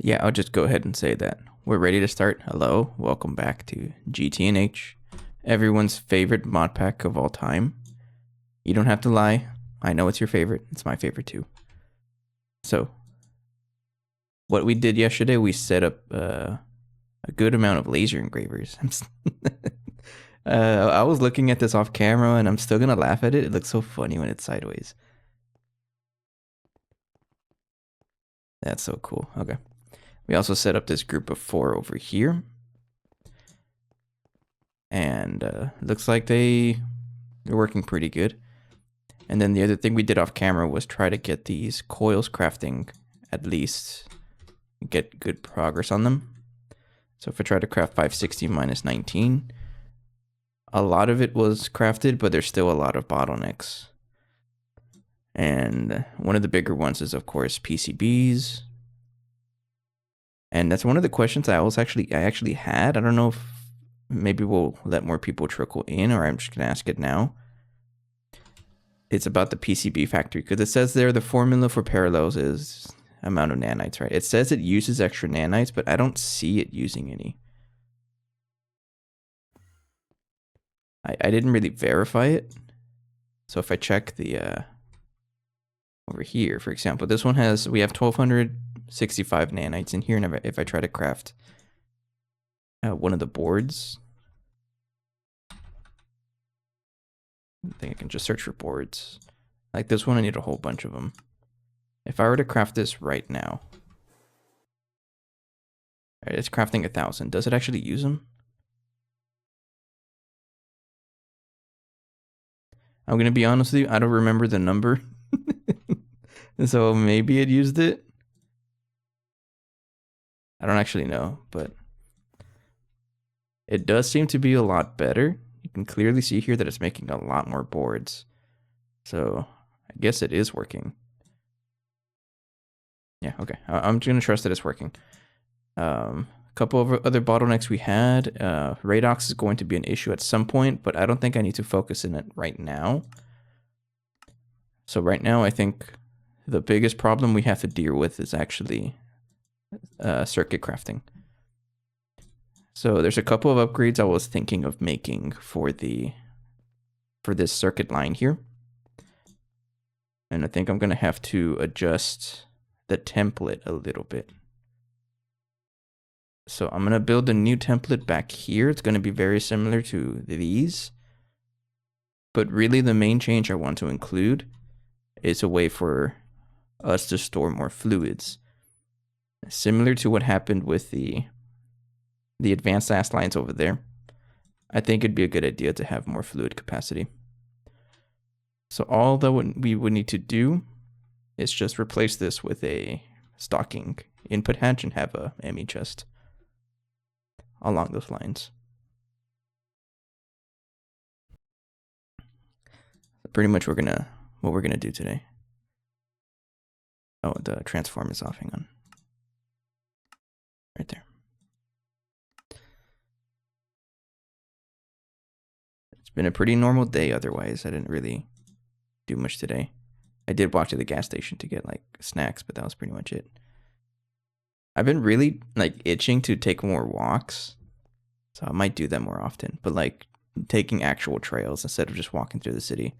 Yeah, I'll just go ahead and say that. We're ready to start. Hello, welcome back to GT&H, everyone's favorite mod pack of all time. You don't have to lie. I know it's your favorite. It's my favorite too. So, what we did yesterday, we set up a good amount of laser engravers. I was looking at this off camera and I'm still gonna laugh at it. It looks so funny when it's sideways. That's so cool. Okay. We also set up this group of 4 over here. And looks like they're working pretty good. And then the other thing we did off camera was try to get these coils crafting, at least get good progress on them. So if I try to craft 560 minus 19, a lot of it was crafted, but there's still a lot of bottlenecks. And one of the bigger ones is, of course, PCBs. And that's one of the questions I actually had. I don't know if maybe we'll let more people trickle in, or I'm just gonna ask it now. It's about the PCB factory, because it says there the formula for parallels is amount of nanites, right? It says it uses extra nanites, but I don't see it using any. I didn't really verify it. So if I check the over here, for example, this one we have 1265 nanites in here, and if I try to craft one of the boards, I think I can just search for boards. Like this one, I need a whole bunch of them. If I were to craft this right now, right, it's crafting 1,000. Does it actually use them? I'm gonna be honest with you, I don't remember the number. So maybe it used it. I don't actually know, but it does seem to be a lot better. You can clearly see here that it's making a lot more boards. So I guess it is working. Yeah, okay. I'm just gonna trust that it's working. A couple of other bottlenecks we had. Radox is going to be an issue at some point, but I don't think I need to focus in it right now. So right now, I think the biggest problem we have to deal with is actually circuit crafting. So there's a couple of upgrades I was thinking of making for this circuit line here. And I think I'm gonna have to adjust the template a little bit. So I'm gonna build a new template back here. It's gonna be very similar to these. But really the main change I want to include is a way for us to store more fluids. Similar to what happened with the advanced Asslines over there. I think it'd be a good idea to have more fluid capacity. So all that we would need to do is just replace this with a stocking input hatch and have a ME chest along those lines. Pretty much what we're gonna do today. Oh, the transform is off. Hang on. Right there. It's been a pretty normal day otherwise. I didn't really do much today. I did walk to the gas station to get like snacks, but that was pretty much it. I've been really like itching to take more walks, so I might do that more often, but like taking actual trails instead of just walking through the city.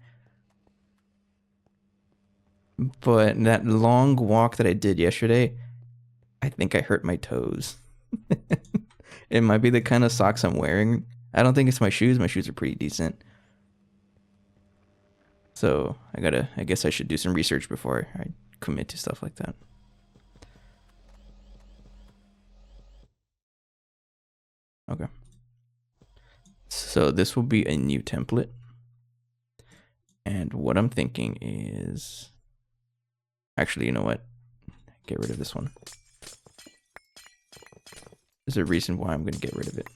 But that long walk that I did yesterday, I think I hurt my toes. It might be the kind of socks I'm wearing. I don't think it's my shoes. My shoes are pretty decent. So I guess I should do some research before I commit to stuff like that. Okay. So this will be a new template. And what I'm thinking is, actually, you know what? Get rid of this one. There's a reason why I'm going to get rid of it.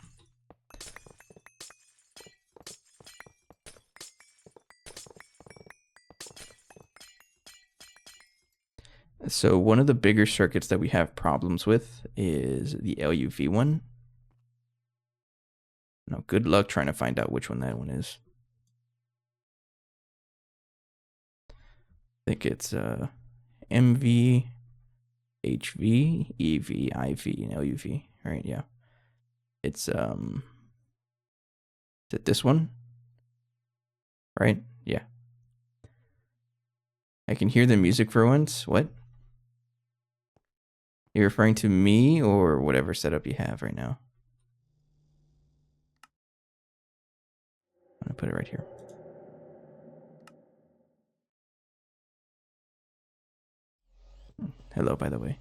So one of the bigger circuits that we have problems with is the LUV one. Now, good luck trying to find out which one that one is. I think it's MV HV, EV, IV, and LUV. Right? Yeah. It's is it this one? Right? Yeah. I can hear the music for once. What? You're referring to me or whatever setup you have right now? I'm gonna put it right here. Hello, by the way.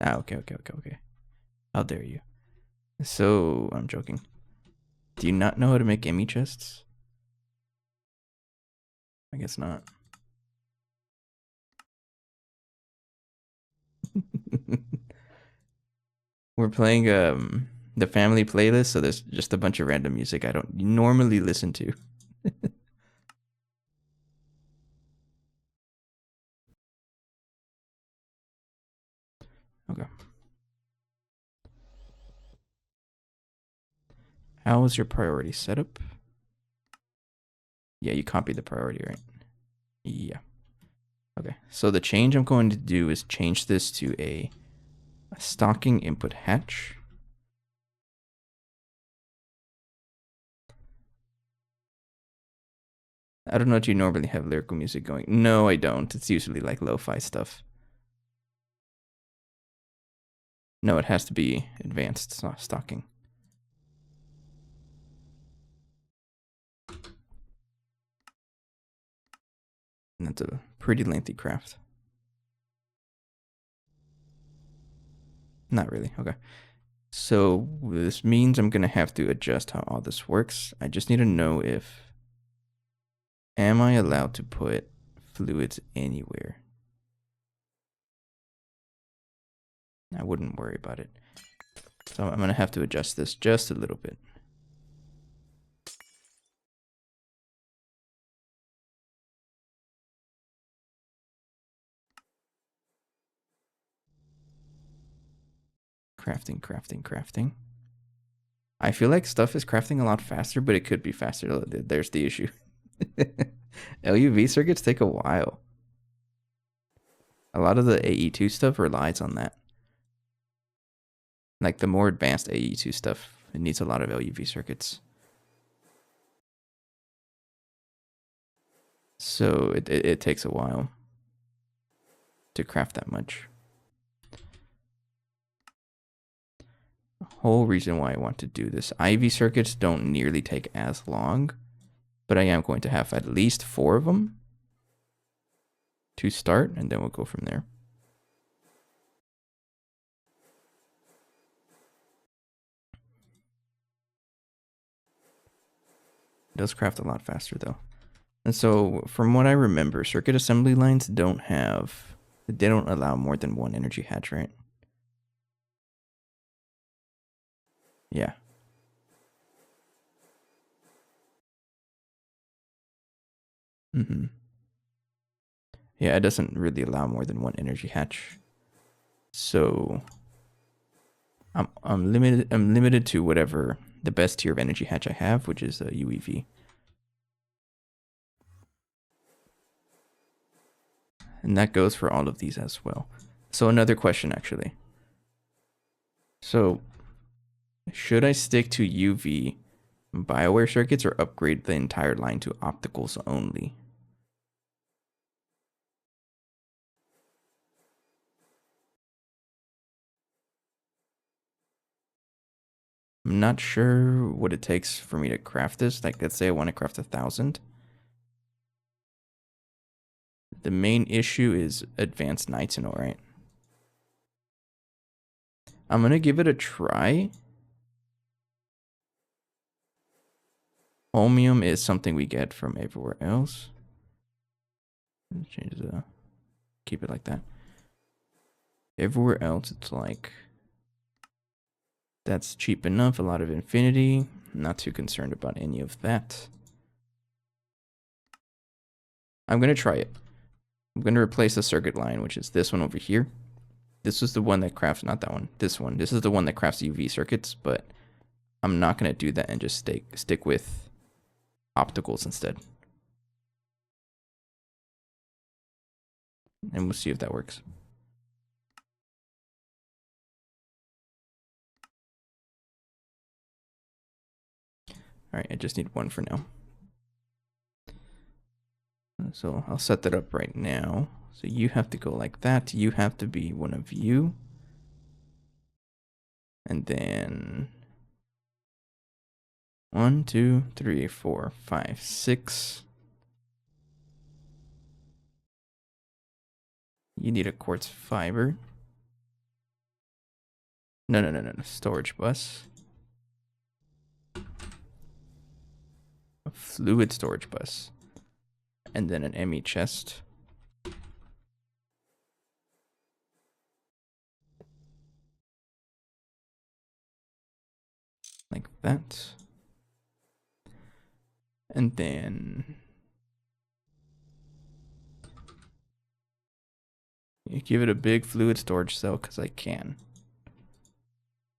Ah, okay. How dare you? So, I'm joking. Do you not know how to make ME chests? I guess not. We're playing the family playlist, so there's just a bunch of random music I don't normally listen to. Okay. How is your priority setup? Yeah, you copied the priority, right? Yeah. Okay. So the change I'm going to do is change this to a stocking input hatch. I don't know if you normally have lyrical music going. No, I don't. It's usually like lo-fi stuff. No, it has to be advanced stocking. And that's a pretty lengthy craft. Not really. Okay. So this means I'm going to have to adjust how all this works. I just need to know if, am I allowed to put fluids anywhere? I wouldn't worry about it. So I'm going to have to adjust this just a little bit. Crafting. I feel like stuff is crafting a lot faster, but it could be faster. There's the issue. LUV circuits take a while. A lot of the AE2 stuff relies on that. Like the more advanced AE2 stuff, it needs a lot of LUV circuits. So it takes a while to craft that much. The whole reason why I want to do this, IV circuits don't nearly take as long, but I am going to have at least 4 of them to start, and then we'll go from there. It does craft a lot faster though. And so from what I remember, circuit assembly lines they don't allow more than 1 energy hatch, right? Yeah. Yeah, it doesn't really allow more than 1 energy hatch. So I'm limited to whatever the best tier of energy hatch I have, which is a UEV. And that goes for all of these as well. So another question actually. So should I stick to UV BioWare circuits or upgrade the entire line to opticals only? I'm not sure what it takes for me to craft this. Like, let's say I want to craft 1,000. The main issue is advanced nitinol, right? I'm going to give it a try. Holmium is something we get from everywhere else. Change the, keep it like that. Everywhere else, it's like, that's cheap enough. A lot of infinity. Not too concerned about any of that. I'm going to try it. I'm going to replace the circuit line, which is this one over here. This is the one that crafts, not that one, this one. This is the one that crafts UV circuits, but I'm not going to do that and just stick with opticals instead. and we'll see if that works. All right, I just need one for now. So I'll set that up right now. So you have to go like that. You have to be one of you. And then 1, 2, 3, 4, 5, 6. You need a quartz fiber. No. Storage bus. A fluid storage bus. And then an ME chest. Like that. And then you give it a big fluid storage cell because I can.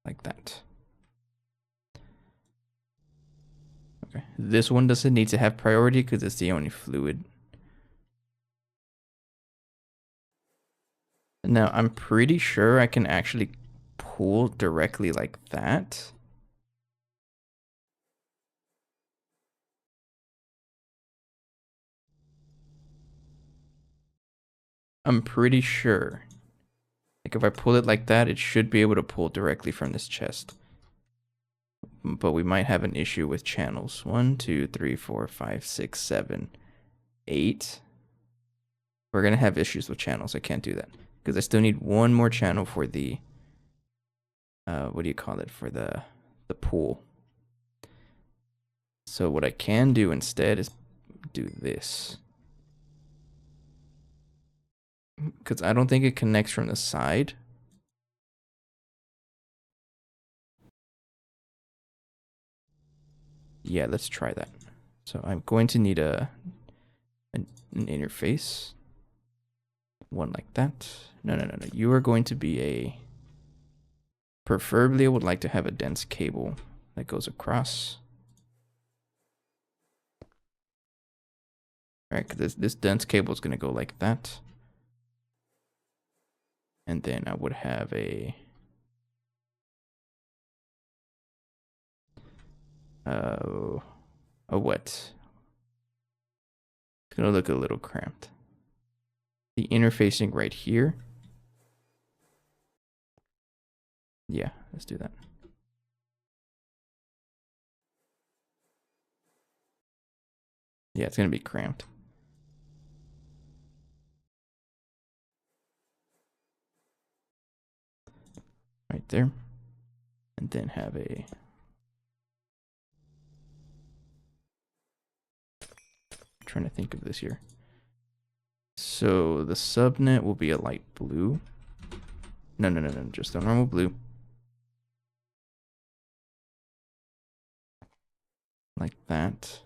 Like that. Okay. This one doesn't need to have priority because it's the only fluid. Now, I'm pretty sure I can actually pull directly like that. I'm pretty sure. Like if I pull it like that, it should be able to pull directly from this chest. But we might have an issue with channels. 1, 2, 3, 4, 5, 6, 7, 8. We're going to have issues with channels. I can't do that. Because I still need one more channel for the, what do you call it? For the pool. So what I can do instead is do this. Because I don't think it connects from the side. Yeah, let's try that. So I'm going to need an interface. One like that. No. You are going to be a... Preferably, I would like to have a dense cable that goes across. All right, because this dense cable is going to go like that. And then I would have a... a what? It's going to look a little cramped. The interfacing right here. Yeah, let's do that. Yeah, it's going to be cramped. Right there. And then have a... I'm trying to think of this here. So the subnet will be a light blue. No, just a normal blue. Like that.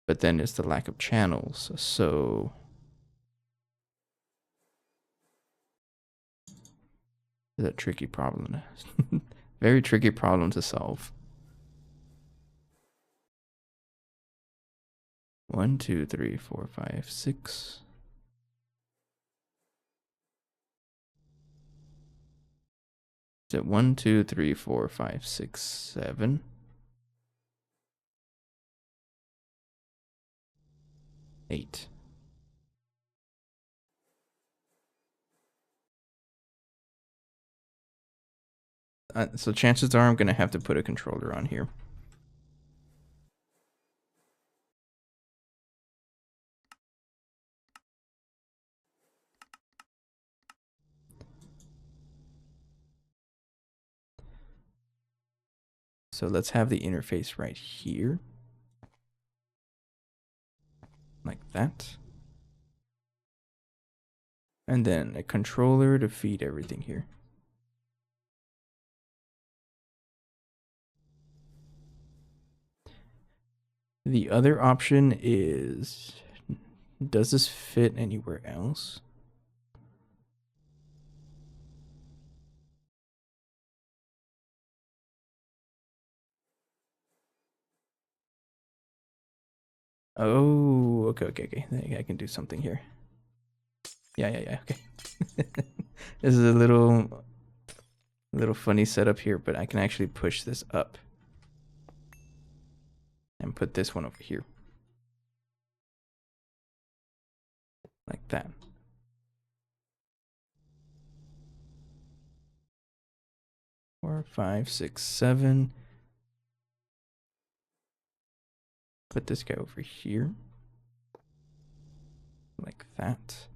But then it's the lack of channels, so... It's a tricky problem. Very tricky problem to solve. 1, 2, 3, 4, 5, 6. Is it 1, 2, 3, 4, 5, 6, 7? 8. So chances are I'm going to have to put a controller on here. So let's have the interface right here. Like that. And then a controller to feed everything here. The other option is, does this fit anywhere else? Oh, okay. I can do something here. Yeah, okay. This is a little funny setup here, but I can actually push this up and put this one over here. Like that. Four, five, six, seven. Put this guy over here. Like that.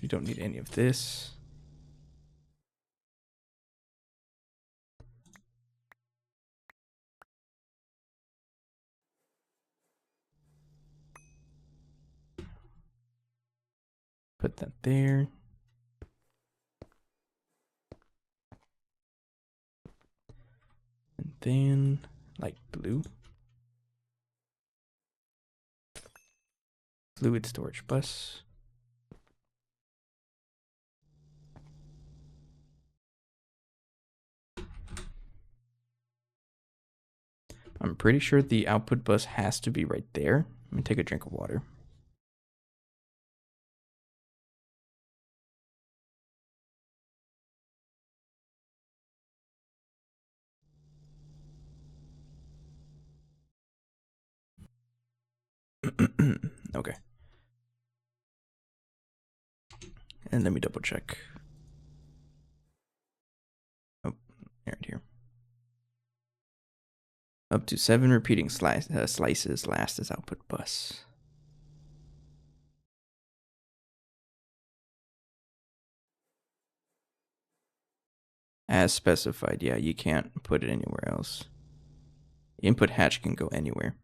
You don't need any of this. Put that there. And then light blue. Fluid storage bus. I'm pretty sure the output bus has to be right there. Let me take a drink of water. Okay. And let me double check. Oh, right here. Up to 7 repeating slices last as output bus. As specified, yeah, you can't put it anywhere else. Input hatch can go anywhere.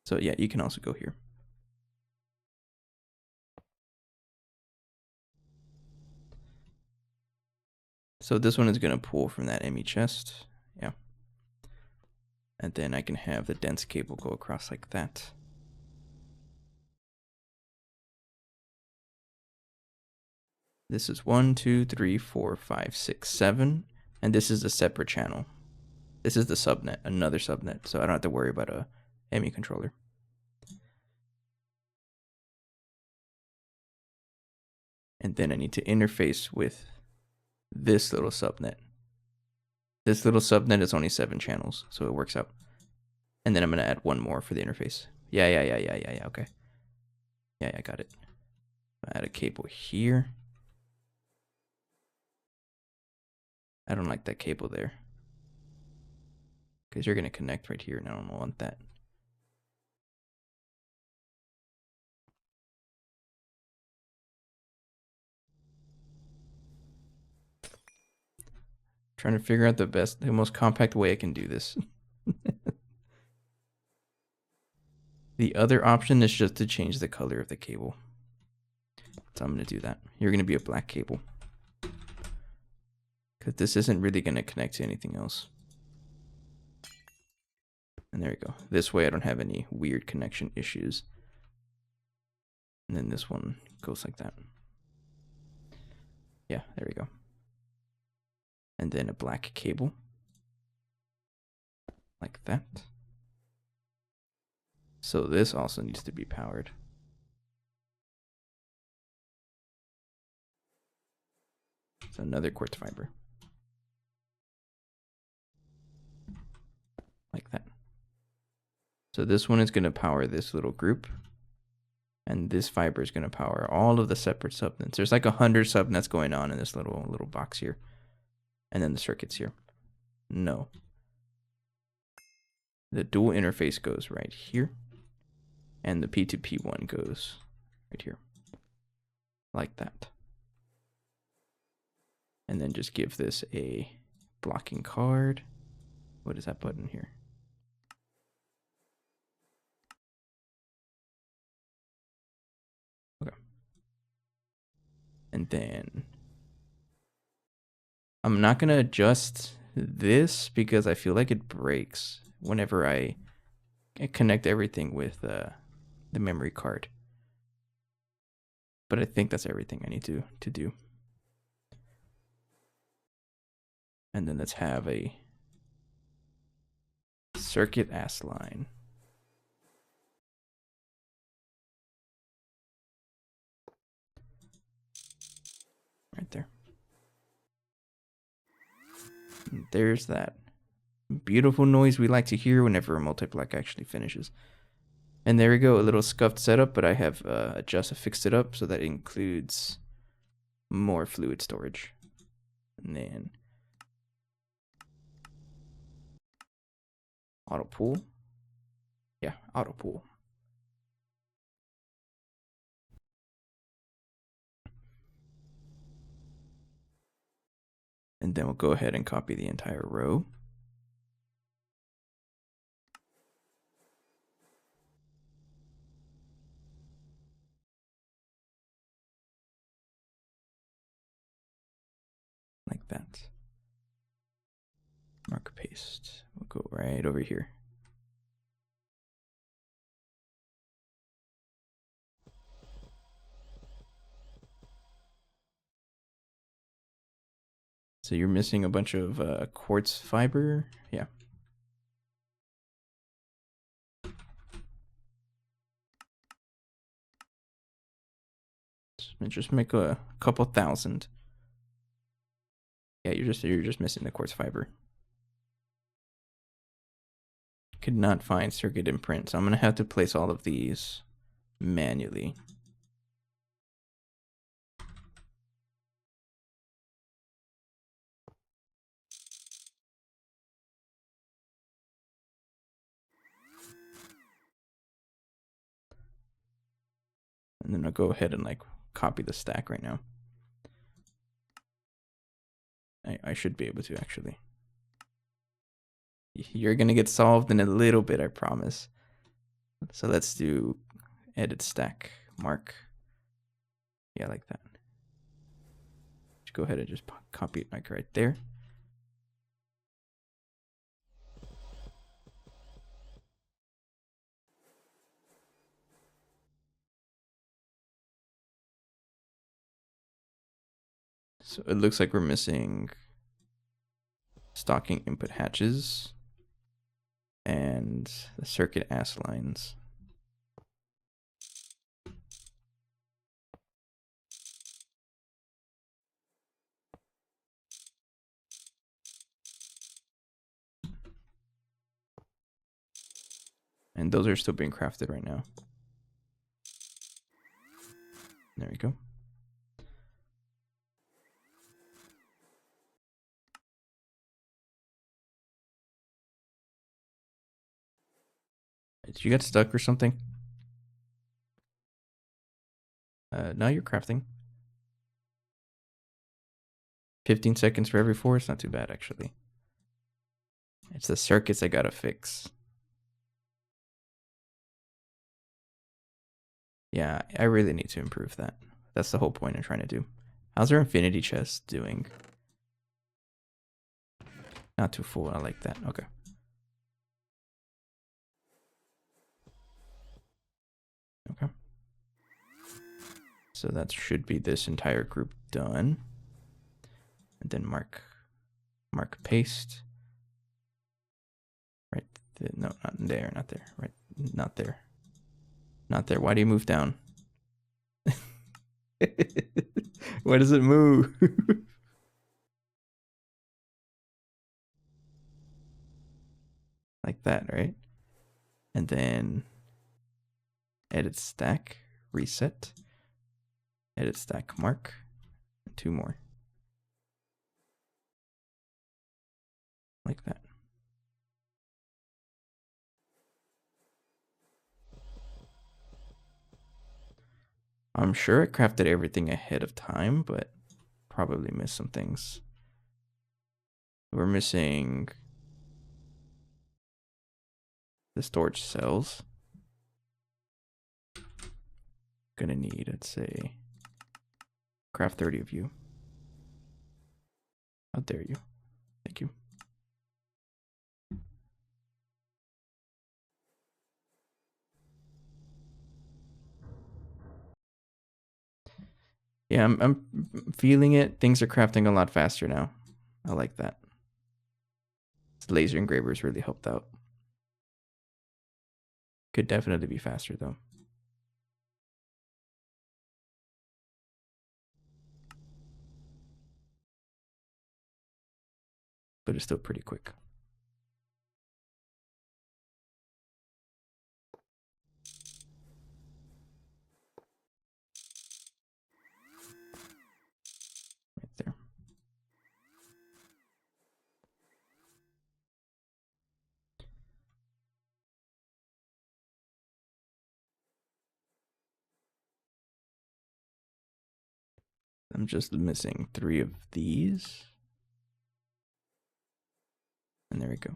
So yeah, you can also go here. So this one is going to pull from that ME chest. Yeah. And then I can have the dense cable go across like that. This is 1, 2, 3, 4, 5, 6, 7. And this is a separate channel. This is the subnet, another subnet. So I don't have to worry about a ME controller. And then I need to interface with this little subnet. This little subnet is only 7 channels, so it works out. And then I'm going to add one more for the interface. Yeah, okay. Yeah, I got it. Add a cable here. I don't like that cable there, because you're going to connect right here, and I don't want that. Trying to figure out the most compact way I can do this. The other option is just to change the color of the cable. So I'm going to do that. You're going to be a black cable, because this isn't really going to connect to anything else. And there we go. This way I don't have any weird connection issues. And then this one goes like that. Yeah, there we go. And then a black cable. Like that. So this also needs to be powered. It's another quartz fiber. Like that. So this one is going to power this little group. And this fiber is going to power all of the separate subnets. There's like 100 subnets going on in this little box here. And then the circuits here. No. The dual interface goes right here. And the P2P one goes right here. Like that. And then just give this a blocking card. What is that button here? Okay. And then I'm not going to adjust this because I feel like it breaks whenever I connect everything with the memory card. But I think that's everything I need to do. And then let's have a circuit Assline. Right there. And there's that beautiful noise we like to hear whenever a multi-plaque actually finishes. And there we go, a little scuffed setup, but I have fixed it up so that it includes more fluid storage. And then auto pull. Yeah, auto pull. And then we'll go ahead and copy the entire row. Like that. Mark paste. We'll go right over here. So you're missing a bunch of quartz fiber. Yeah. Just make a couple thousand. Yeah, you're just missing the quartz fiber. Could not find circuit imprint, so I'm gonna have to place all of these manually. And then I'll go ahead and like copy the stack right now. I should be able to actually. You're gonna get solved in a little bit, I promise. So let's do edit stack mark. Yeah, like that. Just go ahead and just copy it like right there. So it looks like we're missing stocking input hatches and the circuit Asslines. And those are still being crafted right now. There we go. Did you get stuck or something? No, you're crafting. 15 seconds for every 4. It's not too bad, actually. It's the circuits I gotta fix. Yeah, I really need to improve that. That's the whole point I'm trying to do. How's our infinity chest doing? Not too full. I like that. Okay. Okay. So that should be this entire group done. And then mark paste. Right. No, not there. Not there. Right. Not there. Not there. Why do you move down? Why does it move? Like that, right? And then edit stack, reset, edit stack mark, and 2 more. Like that. I'm sure I crafted everything ahead of time, but probably missed some things. We're missing the storage cells. Gonna need, let's say, craft 30 of you. How dare you? Thank you. Yeah, I'm feeling it. Things are crafting a lot faster now. I like that. This laser engravers really helped out. Could definitely be faster though. But it's still pretty quick. Right there. I'm just missing 3 of these. And there we go.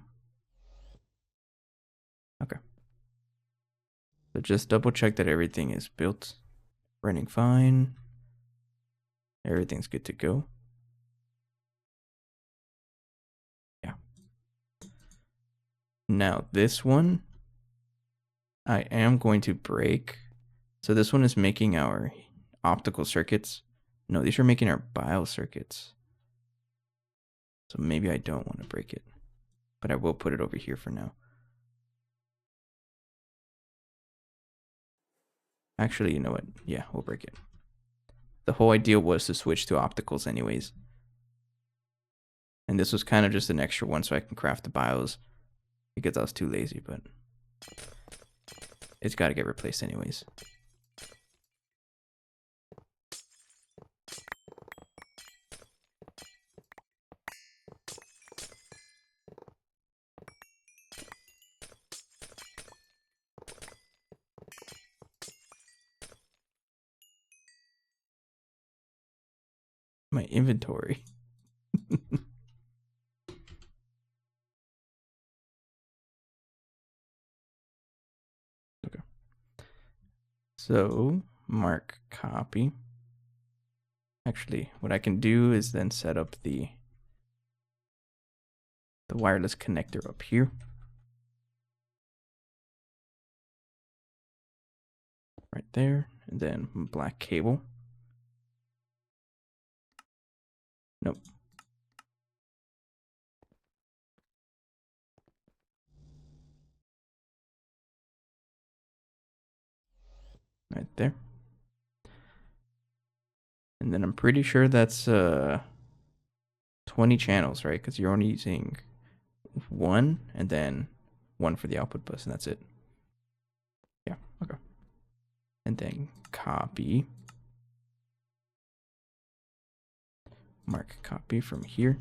Okay. So just double check that everything is built, running fine. Everything's good to go. Yeah. Now this one, I am going to break. So this one is making our optical circuits. No, these are making our bio circuits. So maybe I don't want to break it, but I will put it over here for now. Actually, you know what? Yeah, we'll break it. The whole idea was to switch to opticals anyways. And this was kind of just an extra one so I can craft the bios because I was too lazy, but it's got to get replaced anyways. My inventory. Okay. So, mark copy. Actually, what I can do is then set up the wireless connector up here. Right there. And then black cable. Nope. Right there. And then I'm pretty sure that's 20 channels, right? Because you're only using 1 and then 1 for the output bus, and that's it. Yeah, okay. And then copy. Mark copy from here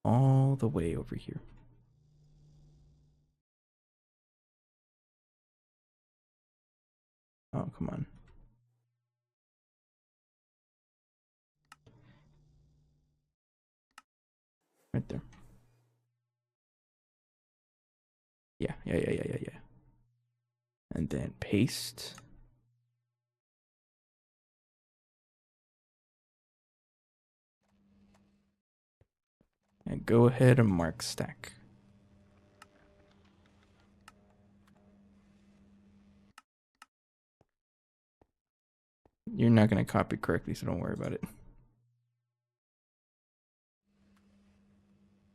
all the way over here. Oh, come on. Right there. Yeah. And then paste. And go ahead and mark stack. You're not going to copy correctly, so don't worry about it.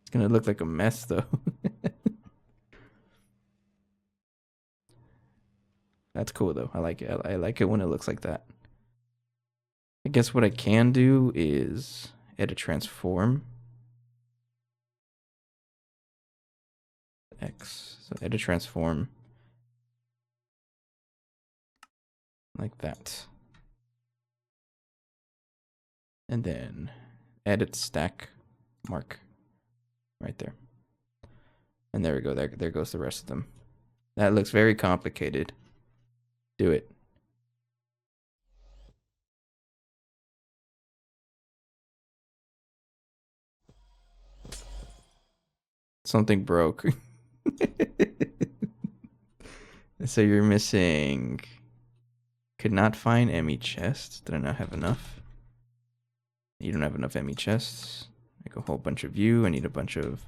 It's going to look like a mess, though. That's cool, though. I like it. I like it when it looks like that. I guess what I can do is edit transform. X. So edit transform. Like that. And then edit stack mark right there. And there we go. There goes the rest of them. That looks very complicated. Do it. Something broke. So you're missing. Could not find ME chests. Did I not have enough? You don't have enough ME chests. Make a whole bunch of you. I need a bunch of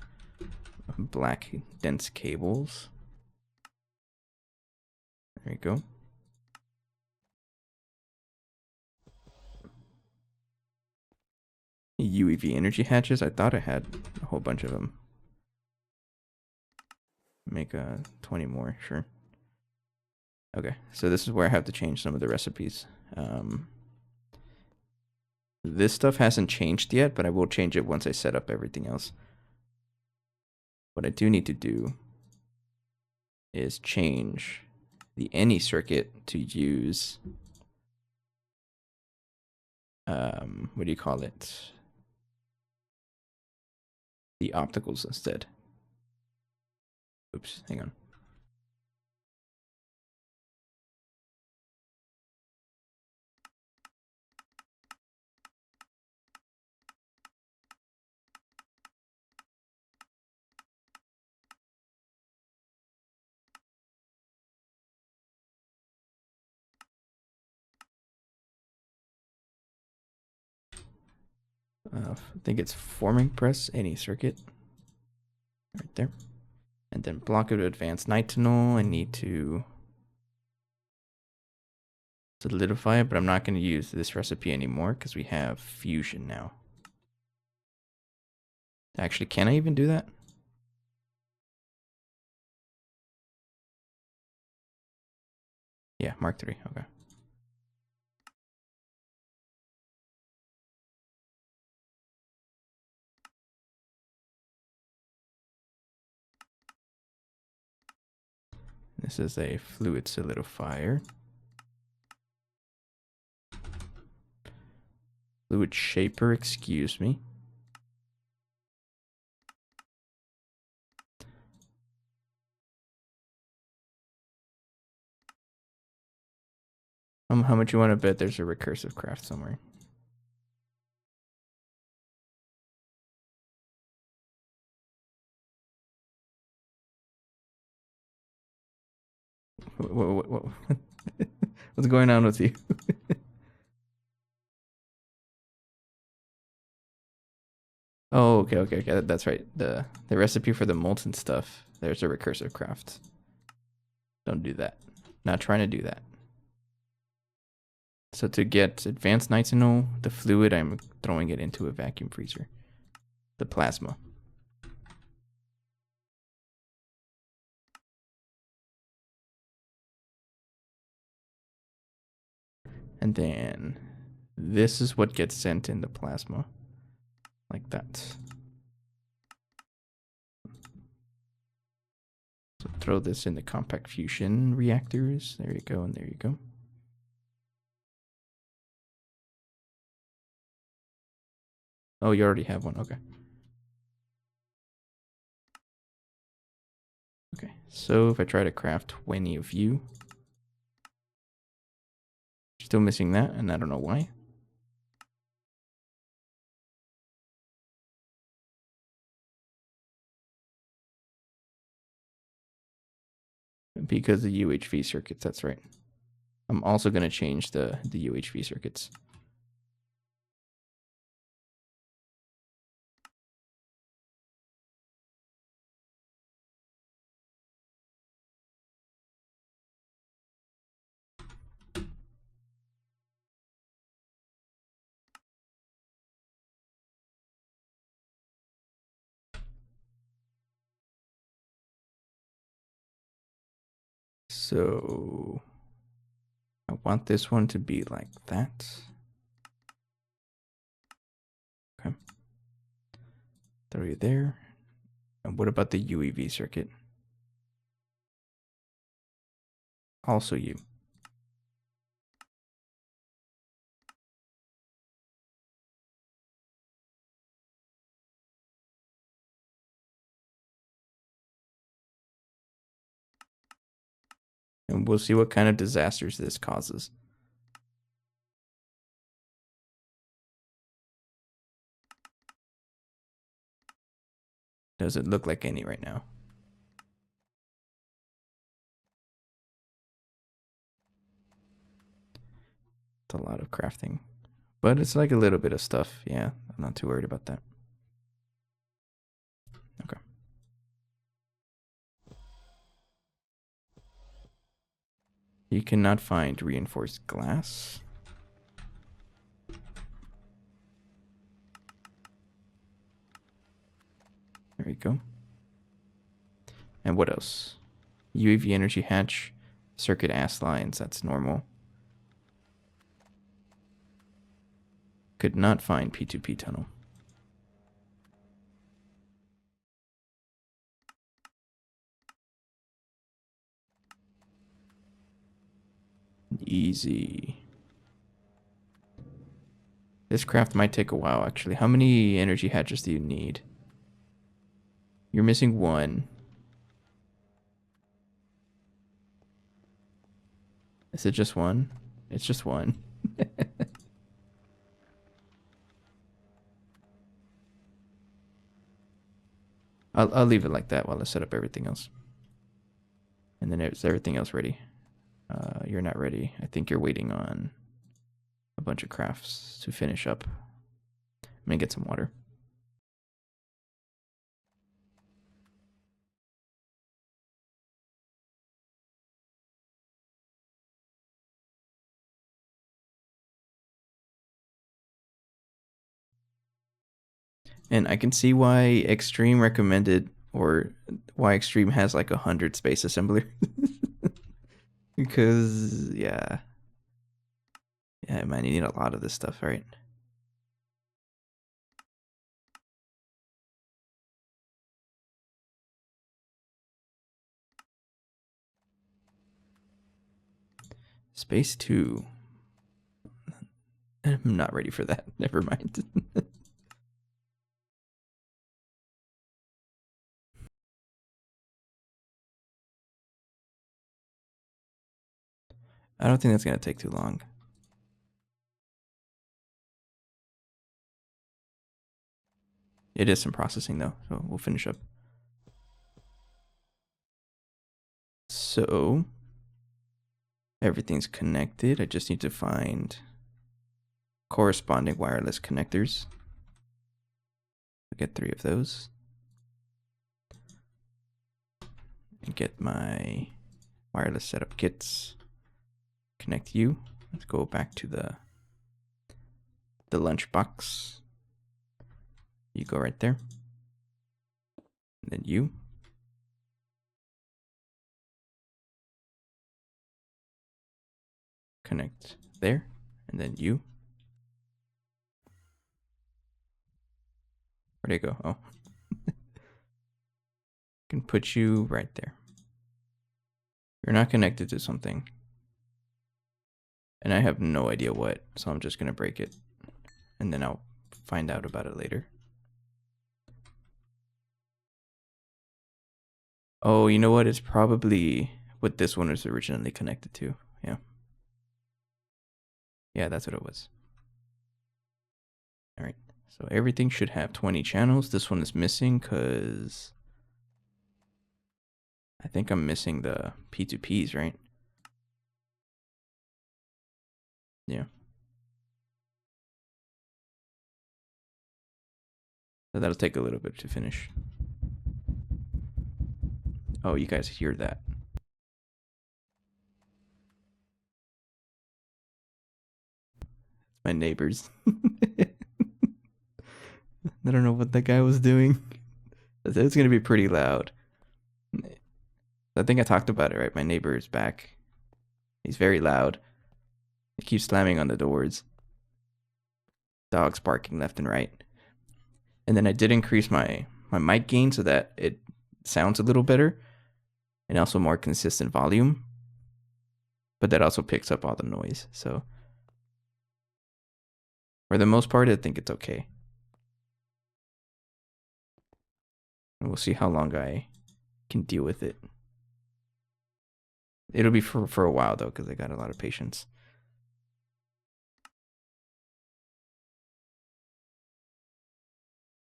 black dense cables. There you go. UEV energy hatches. I thought I had a whole bunch of them. Make 20 more, sure. Okay, so this is where I have to change some of the recipes. This stuff hasn't changed yet, but I will change it once I set up everything else. What I do need to do is change the any circuit to use, what do you call it? The opticals instead. Oops, hang on. I think it's forming press any circuit right there, and then block of advanced nitinol. I need to solidify it, but I'm not going to use this recipe anymore because we have fusion now. Actually, can I even do that? Yeah, Mark III. Okay. This is a fluid solidifier. Fluid shaper, excuse me. How much you want to bet there's a recursive craft somewhere? What what's going on with you? Oh, okay. That's right. The recipe for the molten stuff. There's a recursive craft. Don't do that. Not trying to do that. So to get advanced nitinol, the fluid, I'm throwing it into a vacuum freezer. The plasma. And then this is what gets sent in the plasma. Like that. So throw this in the compact fusion reactors. There you go, and there you go. Oh, you already have one. Okay. Okay, so if I try to craft 20 of you, still missing that, and I don't know why. Because the UHV circuits, that's right. I'm also going to change the UHV circuits. So I want this one to be like that. Okay. Throw you there. And what about the UEV circuit? Also you. And we'll see what kind of disasters this causes. Doesn't look like any right now. It's a lot of crafting. But it's like a little bit of stuff. Yeah, I'm not too worried about that. Okay. You cannot find reinforced glass. There you go. And what else? UAV energy hatch. circuit Asslines, that's normal. Could not find P2P tunnel. Easy. This craft might take a while, actually. How many energy hatches do you need? You're missing one. Is it just one? It's just one. I'll leave it like that while I set up everything else. And then is everything else ready? You're not ready. I think you're waiting on a bunch of crafts to finish up. I'm gonna get some water. And I can see why Extreme recommended, or why Extreme has like 100 space assembler. Because, yeah, man, you need a lot of this stuff, right? Space 2. I'm not ready for that. Never mind. I don't think that's going to take too long. It is some processing, though, so we'll finish up. So, everything's connected. I just need to find corresponding wireless connectors. I'll get 3 of those. And get my wireless setup kits. Connect you. Let's go back to the lunchbox. You go right there. And then you. Connect there. And then you. Where'd it go? Oh. Can put you right there. You're not connected to something. And I have no idea what, so I'm just going to break it. And then I'll find out about it later. Oh, you know what? It's probably what this one was originally connected to. Yeah. Yeah, that's what it was. All right. So everything should have 20 channels. This one is missing because I think I'm missing the P2Ps, right? Yeah. So that'll take a little bit to finish. Oh, you guys hear that? My neighbors. I don't know what that guy was doing. It's going to be pretty loud. I think I talked about it, right? My neighbor is back. He's very loud. He keeps slamming on the doors. Dogs barking left and right. And then I did increase my mic gain so that it sounds a little better and also more consistent volume. But that also picks up all the noise. So for the most part, I think it's okay. And we'll see how long I can deal with it. It'll be for a while, though, because I got a lot of patience.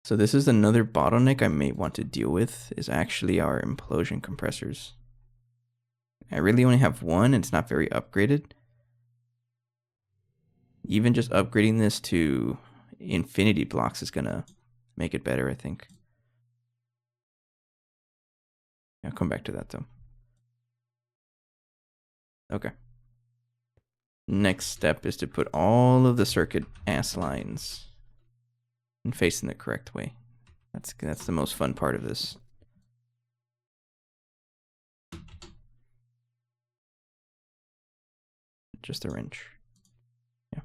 So this is another bottleneck I may want to deal with, is actually our implosion compressors. I really only have one, and it's not very upgraded. Even just upgrading this to infinity blocks is going to make it better, I think. I'll come back to that, though. Okay. Next step is to put all of the circuit Asslines and facing the correct way. That's the most fun part of this. just a wrench. Yeah.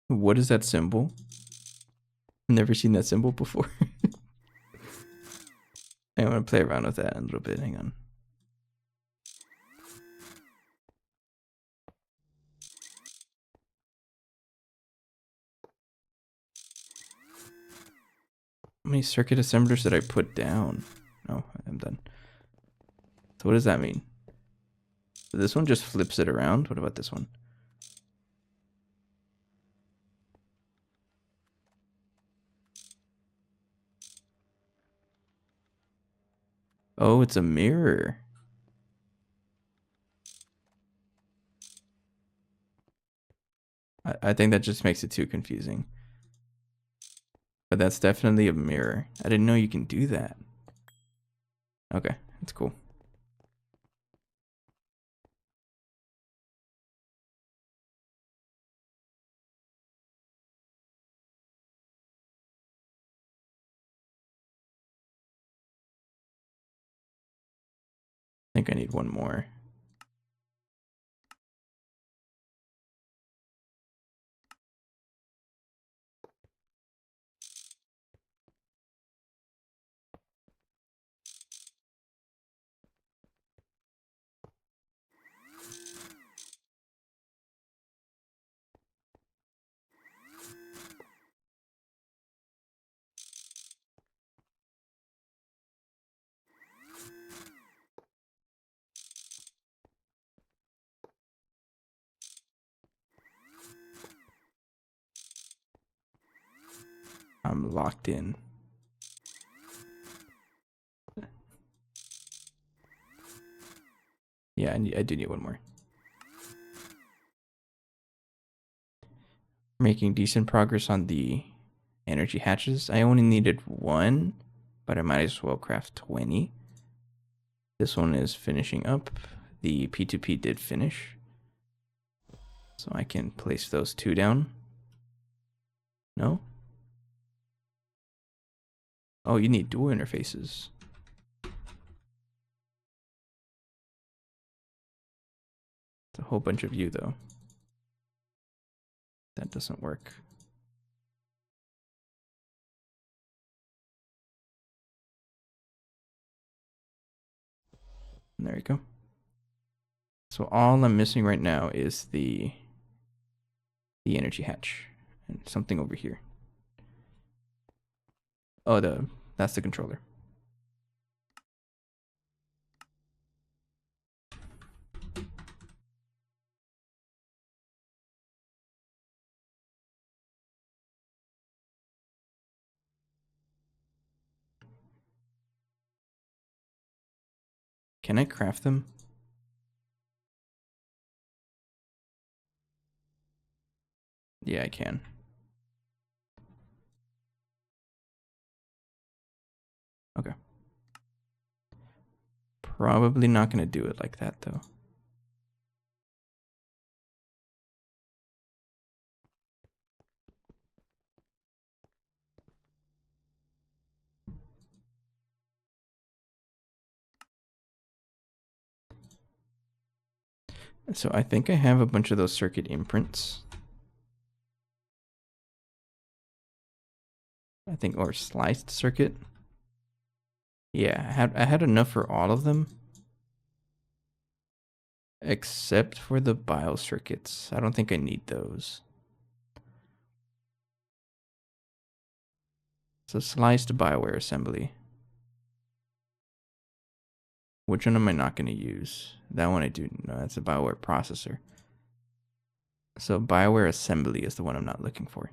What is that symbol? Never seen that symbol before. I want to play around with that a little bit. Hang on. How many circuit assemblers did I put down? Oh, I'm done. So what does that mean? So this one just flips it around. What about this one? Oh, it's a mirror. I think that just makes it too confusing. But that's definitely a mirror. I didn't know you can do that. Okay, that's cool. I think I need one more. I'm locked in. Yeah, I do need one more. Making decent progress on the energy hatches. I only needed one, but I might as well craft 20. This one is finishing up. The P2P did finish. So I can place those two down. No? Oh, you need dual interfaces. It's a whole bunch of you, though. That doesn't work. And there you go. So all I'm missing right now is the energy hatch and something over here. Oh, that's the controller. Can I craft them? Yeah, I can. Okay. Probably not going to do it like that, though. So I think I have a bunch of those circuit imprints. I think, or sliced circuit. Yeah, I had enough for all of them. Except for the BIOS circuits. I don't think I need those. So sliced BIOWare assembly. Which one am I not going to use? That one I do. No, that's a BIOWare processor. So BIOWare assembly is the one I'm not looking for.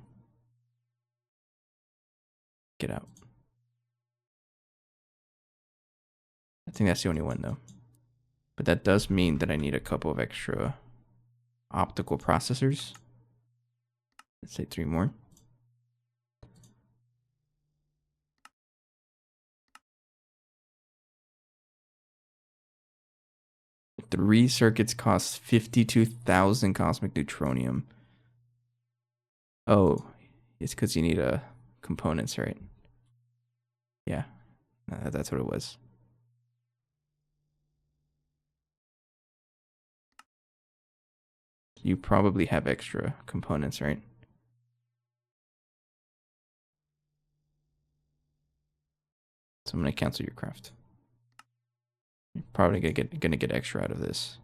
Get out. I think that's the only one though. But that does mean that I need a couple of extra optical processors. Let's say 3 more. 3 circuits cost 52,000 cosmic neutronium. Oh, it's because you need components, right? Yeah, that's what it was. You probably have extra components, right? So I'm gonna cancel your craft. You're probably gonna get extra out of this.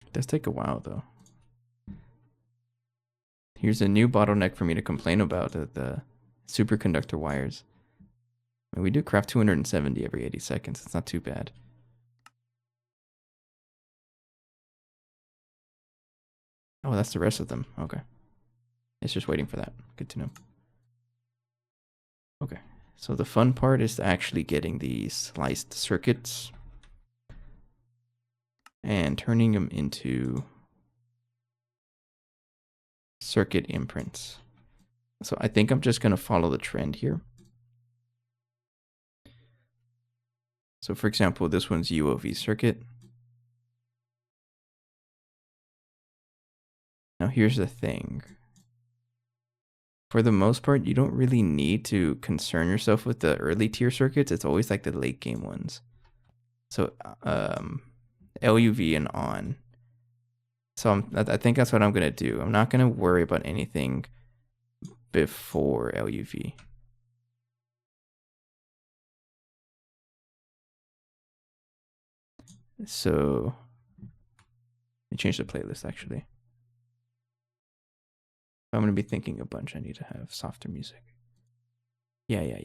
It does take a while though. Here's a new bottleneck for me to complain about, the superconductor wires. I mean, we do craft 270 every 80 seconds. It's not too bad. Oh, that's the rest of them. Okay. It's just waiting for that. Good to know. Okay. So the fun part is actually getting these sliced circuits and turning them into circuit imprints. So I think I'm just going to follow the trend here. So for example, this one's UOV circuit. Now here's the thing. For the most part, you don't really need to concern yourself with the early tier circuits. It's always like the late game ones. So LUV and on. So I think that's what I'm going to do. I'm not going to worry about anything before LUV. So let me change the playlist actually. If I'm going to be thinking a bunch, I need to have softer music. Yeah.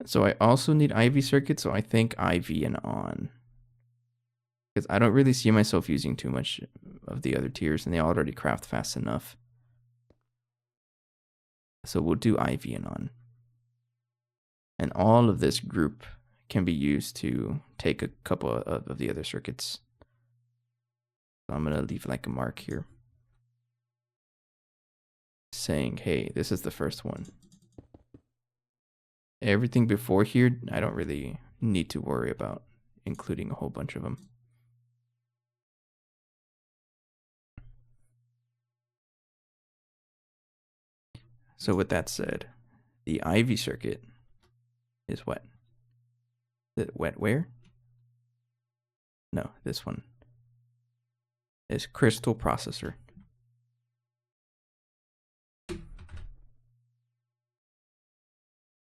So I also need IV circuits, so I think IV and on. Because I don't really see myself using too much of the other tiers, and they already craft fast enough. So we'll do IV and on. And all of this group can be used to take a couple of the other circuits. So I'm going to leave like a mark here saying, hey, this is the first one. Everything before here, I don't really need to worry about including a whole bunch of them. So with that said, the IV circuit is wet. Is it wet where? No, this one is crystal processor.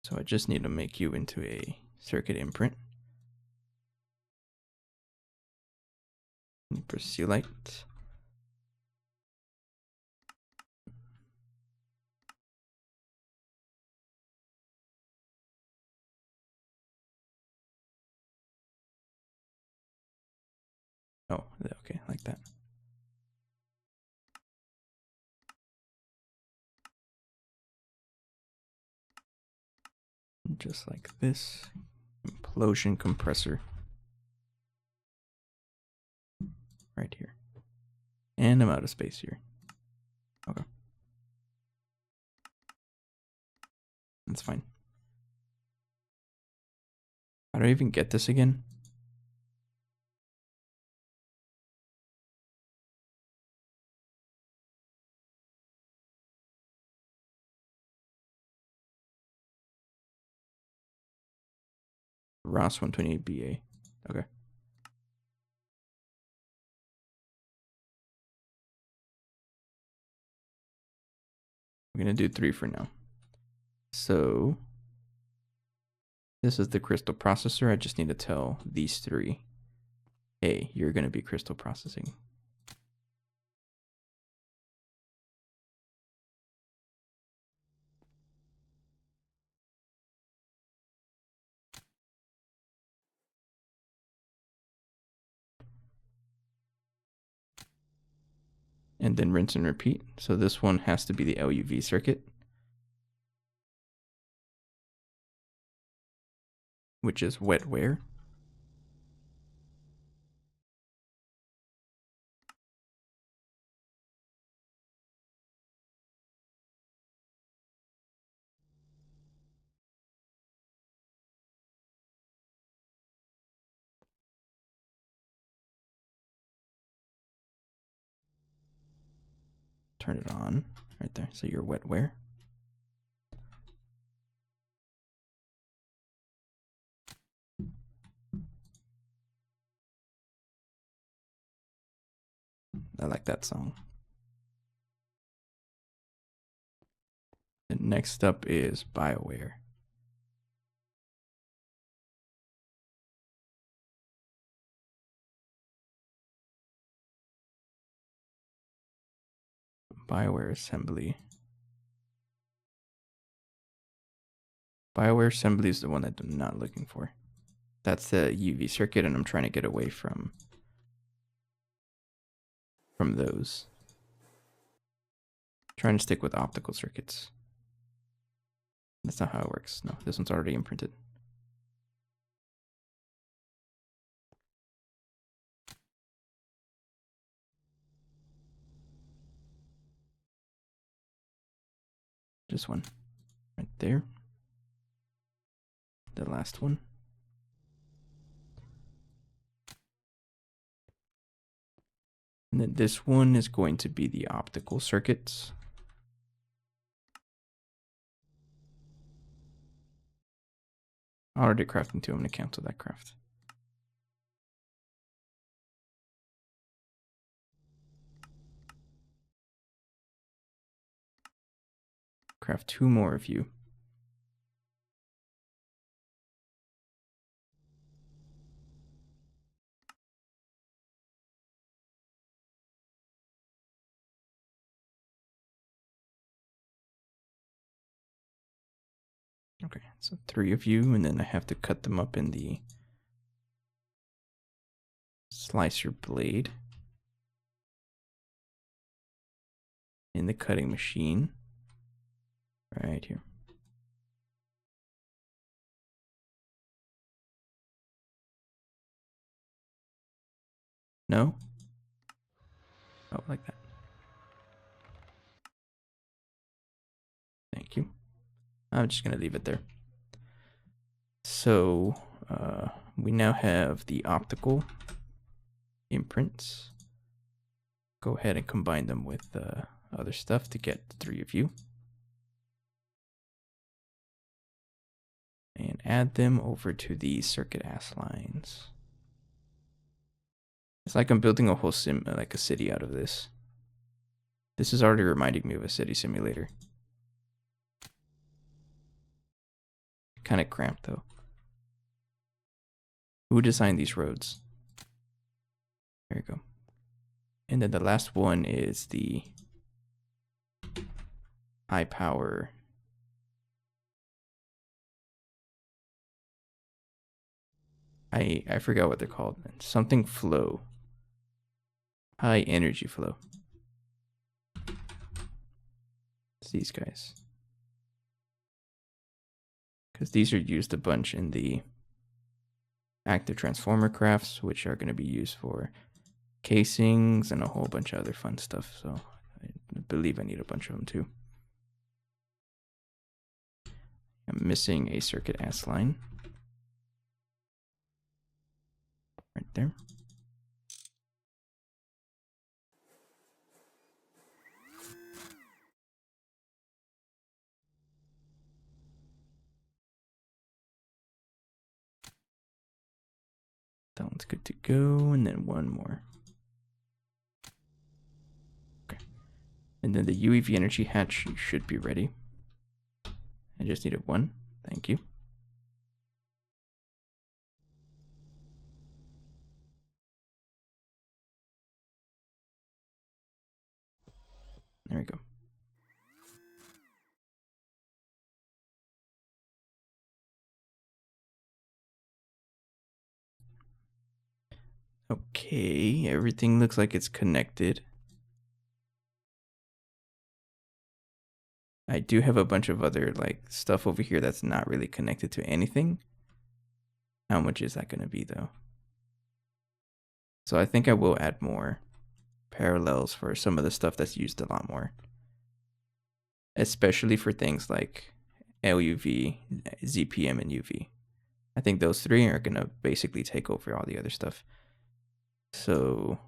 So I just need to make you into a circuit imprint. Press select. Oh, okay, like that. Just like this. Implosion compressor. Right here. And I'm out of space here. Okay. That's fine. How do I even get this again? ROS 128BA. Okay. We're going to do 3 for now. So this is the crystal processor. I just need to tell these 3, hey, you're going to be crystal processing. And then rinse and repeat. So this one has to be the LUV circuit, which is wet where. turn it on right there. So your wetware. I like that song. And next up is BioWare. BioWare assembly. BioWare assembly is the one that I'm not looking for. That's the UV circuit, and I'm trying to get away from those. Trying to stick with optical circuits. That's not how it works. No, this one's already imprinted. Just one. Right there. The last one. And then this one is going to be the optical circuits. I already crafting 2. I'm going to cancel that craft. Craft 2 more of you. Okay, so 3 of you, and then I have to cut them up in the slicer blade in the cutting machine right here. No? Oh, like that. Thank you. I'm just going to leave it there. So we now have the optical imprints. Go ahead and combine them with other stuff to get the 3 of you. And add them over to the circuit Asslines. It's like I'm building a whole like a city out of this. This is already reminding me of a city simulator. Kind of cramped though. Who designed these roads? There you go. And then the last one is the high power. I forgot what they're called. Something flow. High energy flow. It's these guys. Because these are used a bunch in the active transformer crafts, which are going to be used for casings and a whole bunch of other fun stuff. So I believe I need a bunch of them too. I'm missing a circuit Assline. Right there. That one's good to go, and then one more. Okay. And then the UEV energy hatch should be ready. I just needed 1. Thank you. There we go. Okay, everything looks like it's connected. I do have a bunch of other like stuff over here that's not really connected to anything. How much is that going to be though? So I think I will add more parallels for some of the stuff that's used a lot more. Especially for things like LUV, ZPM, and UV. I think those 3 are going to basically take over all the other stuff. So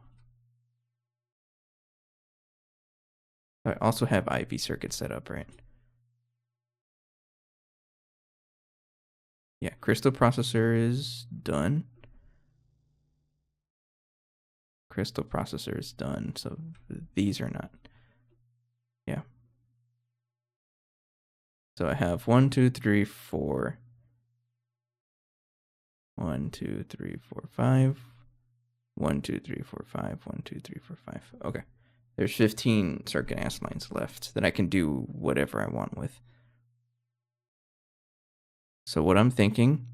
I also have IV circuits set up, right? Yeah, crystal processor is done. Crystal processor is done, so these are not. Yeah. So I have 1, 2, 3, 4. 1, 2, 3, 4, 5. 1, 2, 3, 4, 5. 1, 2, 3, 4, 5. Okay. There's 15 circuit Asslines left that I can do whatever I want with. So what I'm thinking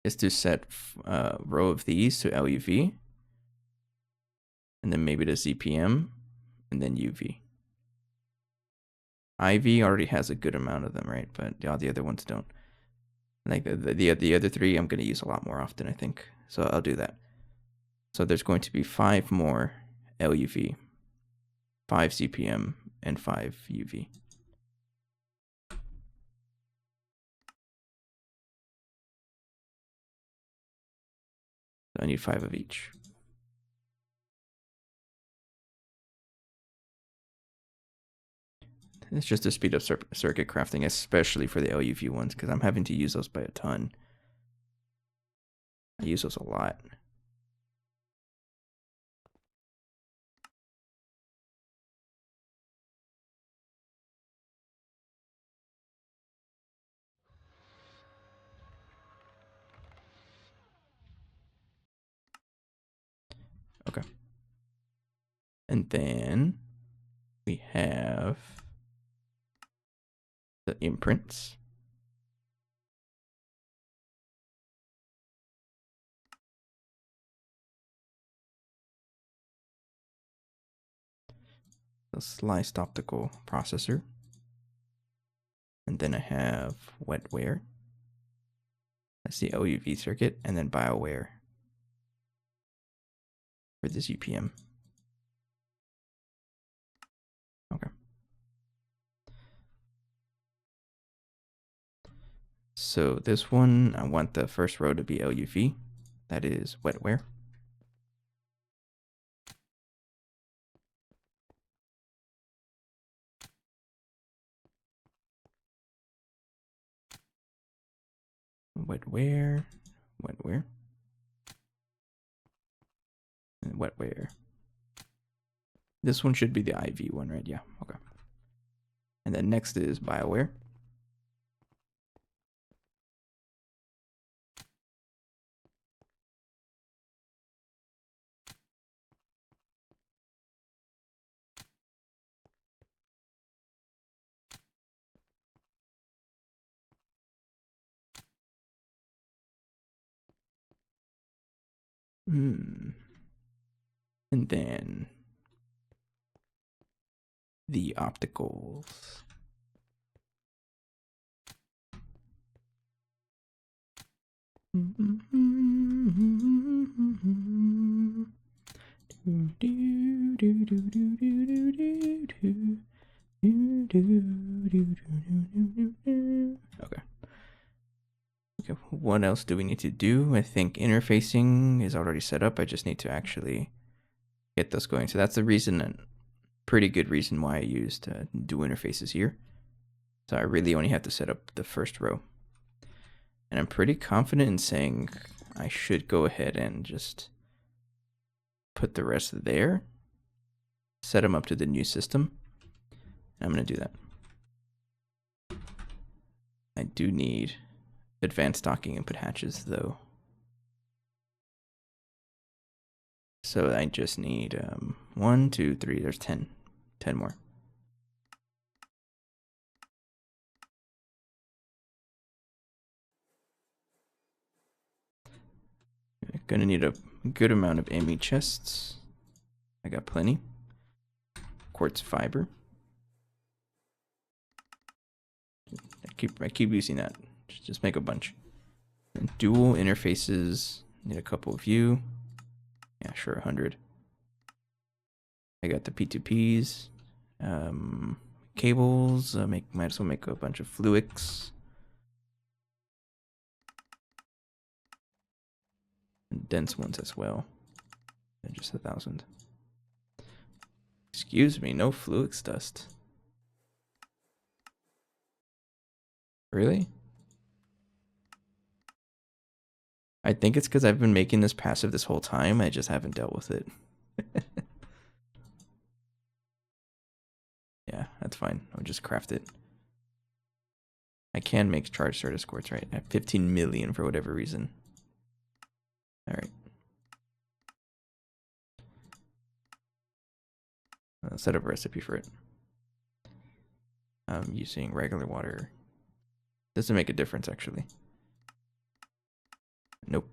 is to set a row of these to LUV, and then maybe to ZPM, and then UV. IV already has a good amount of them, right? But all the other ones don't. Like the other three, I'm going to use a lot more often, I think. So I'll do that. So there's going to be 5 more LUV, 5 ZPM, and 5 UV. So I need 5 of each. It's just to speed up circuit crafting, especially for the LUV ones, because I'm having to use those by a ton. I use those a lot. Okay. And then we have the imprints. The sliced optical processor. And then I have wetware. That's the LUV circuit, and then bioware for the ZPM. Okay. So this one, I want the first row to be LUV. That is wetware. Wetware, wetware, and wetware. This one should be the IV one, right? Yeah, okay. And then next is bioware. And then the opticals. Okay. Okay, what else do we need to do? I think interfacing is already set up. I just need to actually get those going. So that's the reason, a pretty good reason why I used do interfaces here. So I really only have to set up the first row. And I'm pretty confident in saying I should go ahead and just put the rest there. Set them up to the new system. I'm going to do that. I do need advanced docking input hatches though. So I just need 1, 2, 3, there's 10 more. Gonna need a good amount of ME chests. I got plenty. Quartz fiber. I keep using that. Just make a bunch. And dual interfaces. Need a couple of you. Yeah, sure, 100. I got the P2Ps. Cables. Might as well make a bunch of fluics. And dense ones as well. And just 1,000. Excuse me, no fluix dust. Really? I think it's because I've been making this passive this whole time. I just haven't dealt with it. Yeah, that's fine. I'll just craft it. I can make charge Stardust Quartz, right? At 15 million for whatever reason. Alright. I'll set up a recipe for it. I'm using regular water. Doesn't make a difference, actually. Nope.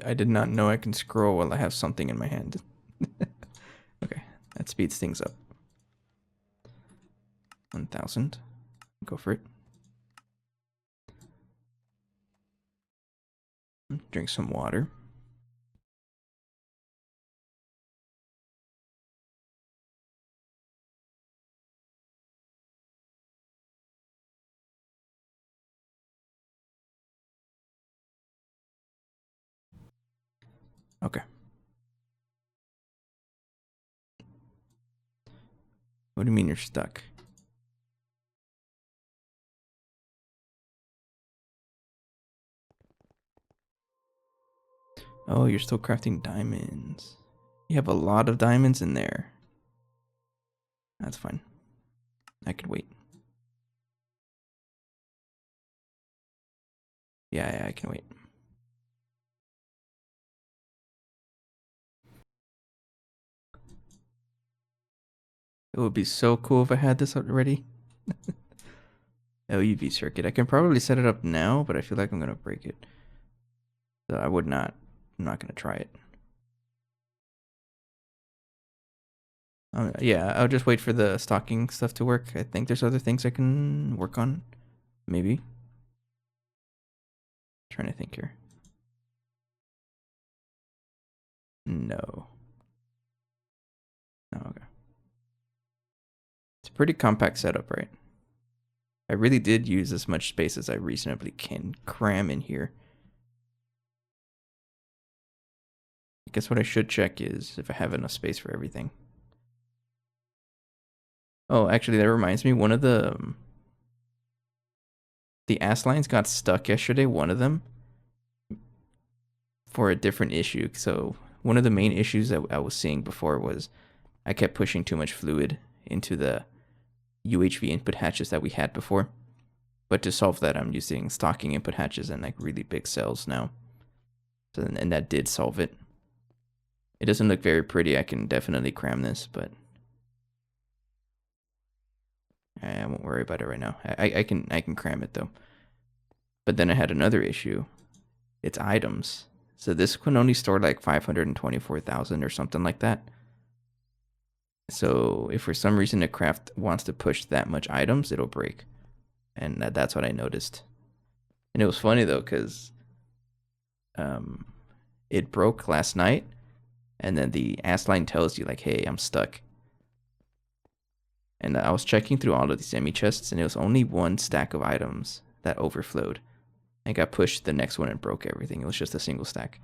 I did not know I can scroll while I have something in my hand. Okay, that speeds things up. 1,000. Go for it. Drink some water. Okay. What do you mean you're stuck? Oh, you're still crafting diamonds. You have a lot of diamonds in there. That's fine. I could wait. Yeah, I can wait. It would be so cool if I had this already. LUV circuit. I can probably set it up now, but I feel like I'm going to break it. So I would not. I'm not going to try it. Yeah, I'll just wait for the stocking stuff to work. I think there's other things I can work on. Maybe. Trying to think here. No. Oh, okay. It's a pretty compact setup, right? I really did use as much space as I reasonably can cram in here. I guess what I should check is if I have enough space for everything. Oh, actually, that reminds me. One of the Asslines got stuck yesterday. One of them for a different issue. So one of the main issues that I was seeing before was I kept pushing too much fluid into the UHV input hatches that we had before. But to solve that, I'm using stocking input hatches and like really big cells now. So, and that did solve it. It doesn't look very pretty. I can definitely cram this, but I won't worry about it right now. I can cram it though. But then I had another issue. It's items. So this can only store like 524,000 or something like that. So if for some reason the craft wants to push that much items, it'll break. And that's what I noticed. And it was funny though, because it broke last night. And then the Assline tells you like, hey, I'm stuck. And I was checking through all of these semi chests, and it was only one stack of items that overflowed. I got pushed to the next one and broke everything. It was just a single stack.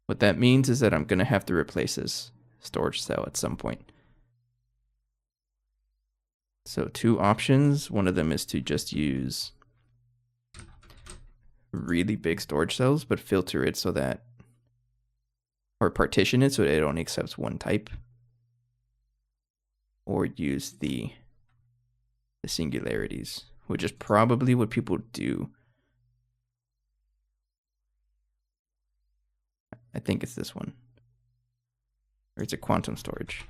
What that means is that I'm going to have to replace this storage cell at some point. So two options. One of them is to just use really big storage cells, but filter it so that, or partition it so that it only accepts one type. Or use the singularities, which is probably what people do. I think it's this one. Or it's a quantum storage.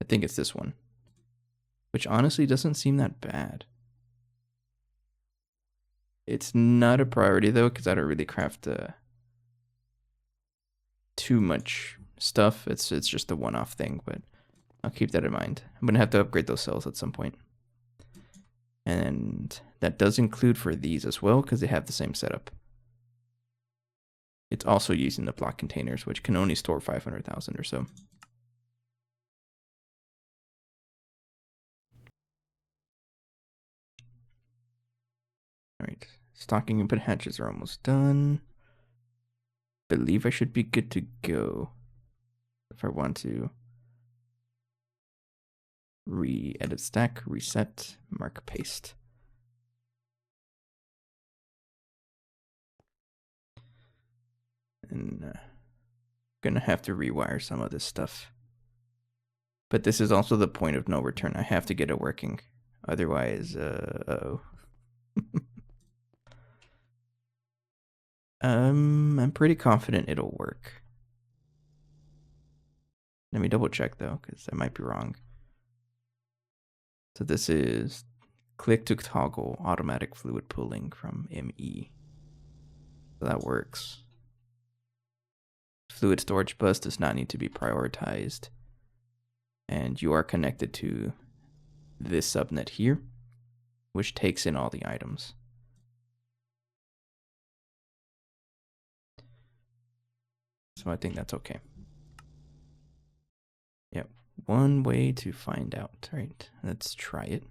I think it's this one. Which honestly doesn't seem that bad. It's not a priority though, because I don't really craft too much stuff. It's just a one-off thing, but I'll keep that in mind. I'm gonna have to upgrade those cells at some point. And that does include for these as well, because they have the same setup. It's also using the block containers, which can only store 500,000 or so. All right, stocking input hatches are almost done. Believe I should be good to go if I want to re-edit stack, reset, mark, paste. And gonna have to rewire some of this stuff. But this is also the point of no return. I have to get it working. Otherwise, uh-oh. I'm pretty confident it'll work. Let me double check though, because I might be wrong. So this is click to toggle automatic fluid pooling from ME. So that works. Fluid storage bus does not need to be prioritized. And you are connected to this subnet here, which takes in all the items. So I think that's okay. Yep, one way to find out. All right, let's try it.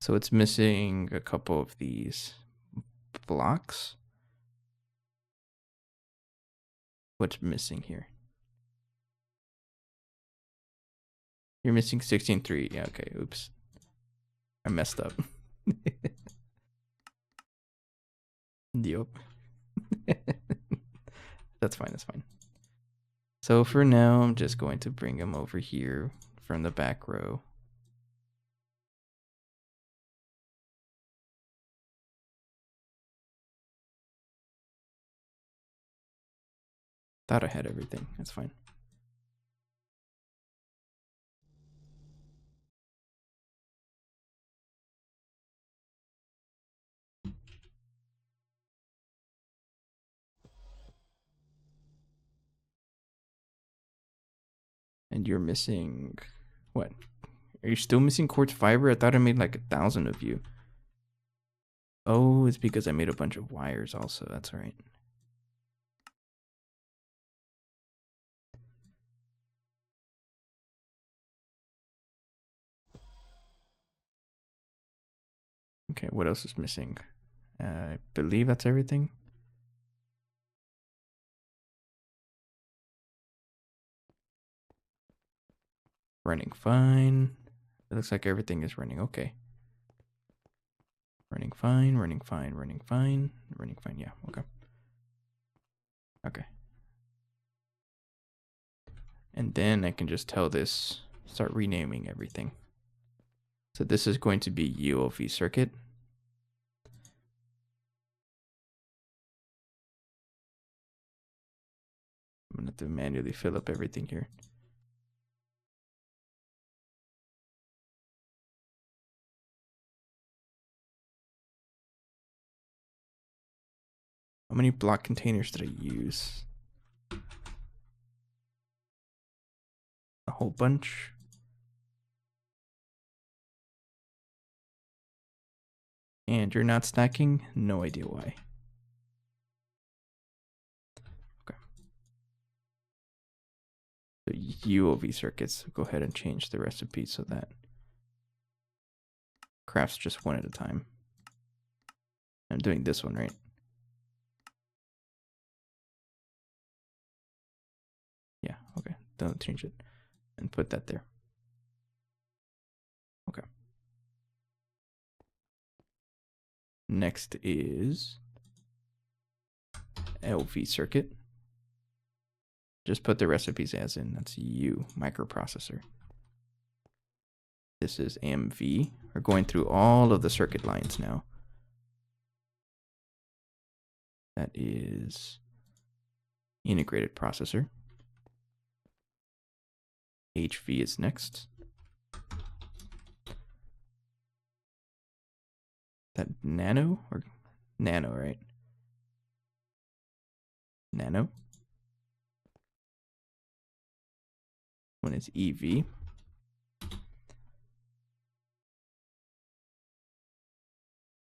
So it's missing a couple of these blocks. What's missing here? You're missing 16.3. Yeah, okay, oops. I messed up. Yup. That's fine, that's fine. So for now, I'm just going to bring them over here from the back row. Thought I had everything. That's fine. And you're missing what? Are you still missing quartz fiber? I thought I made like 1,000 of you. Oh, it's because I made a bunch of wires also. That's all right. Okay, what else is missing? I believe that's everything. Running fine. It looks like everything is running okay. Running fine, running fine, running fine, running fine. Yeah, okay. Okay. And then I can just tell this, start renaming everything. So this is going to be UOV circuit. I'm gonna have to manually fill up everything here. How many block containers did I use? A whole bunch. And you're not stacking? No idea why. Okay. So UOV circuits, go ahead and change the recipe so that crafts just one at a time. I'm doing this one, right? Yeah, okay. Don't change it. And put that there. Okay. Next is LV circuit. Just put the recipes as in. That's U, microprocessor. This is MV. We're going through all of the circuit lines now. That is integrated processor. HV is next. That nano or nano, right? Nano. One is EV.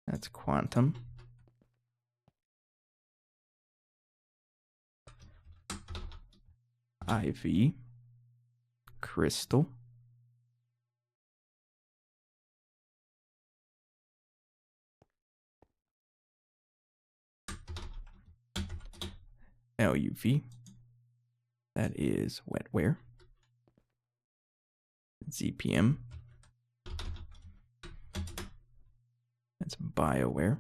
That's quantum. IV. Crystal. LUV. That is wetware. ZPM. That's BioWare.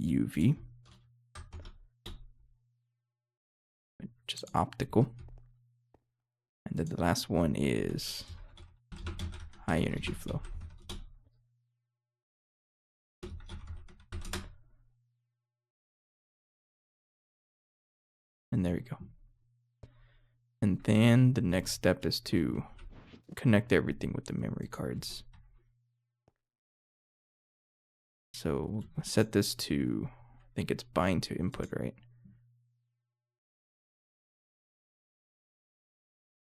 UV, which is optical. And then the last one is high energy flow. And there we go. And then the next step is to connect everything with the memory cards. So set this to, I think it's bind to input, right?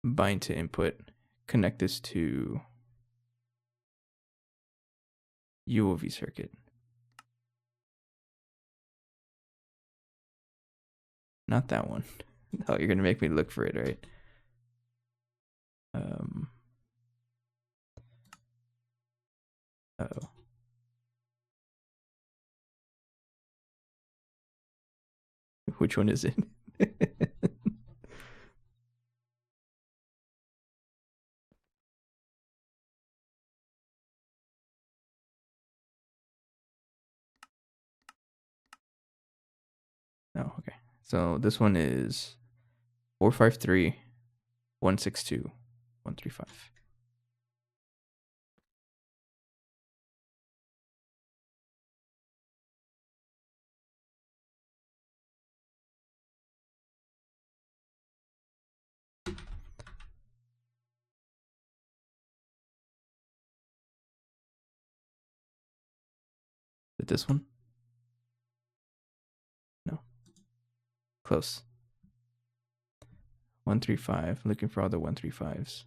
Bind to input, connect this to UOV circuit. Not that one. Oh, you're gonna make me look for it, right? Uh-oh. Which one is it? Oh, okay. So this one is 453 162 135. Is it this one? No. Close. 135. Looking for all the 135s.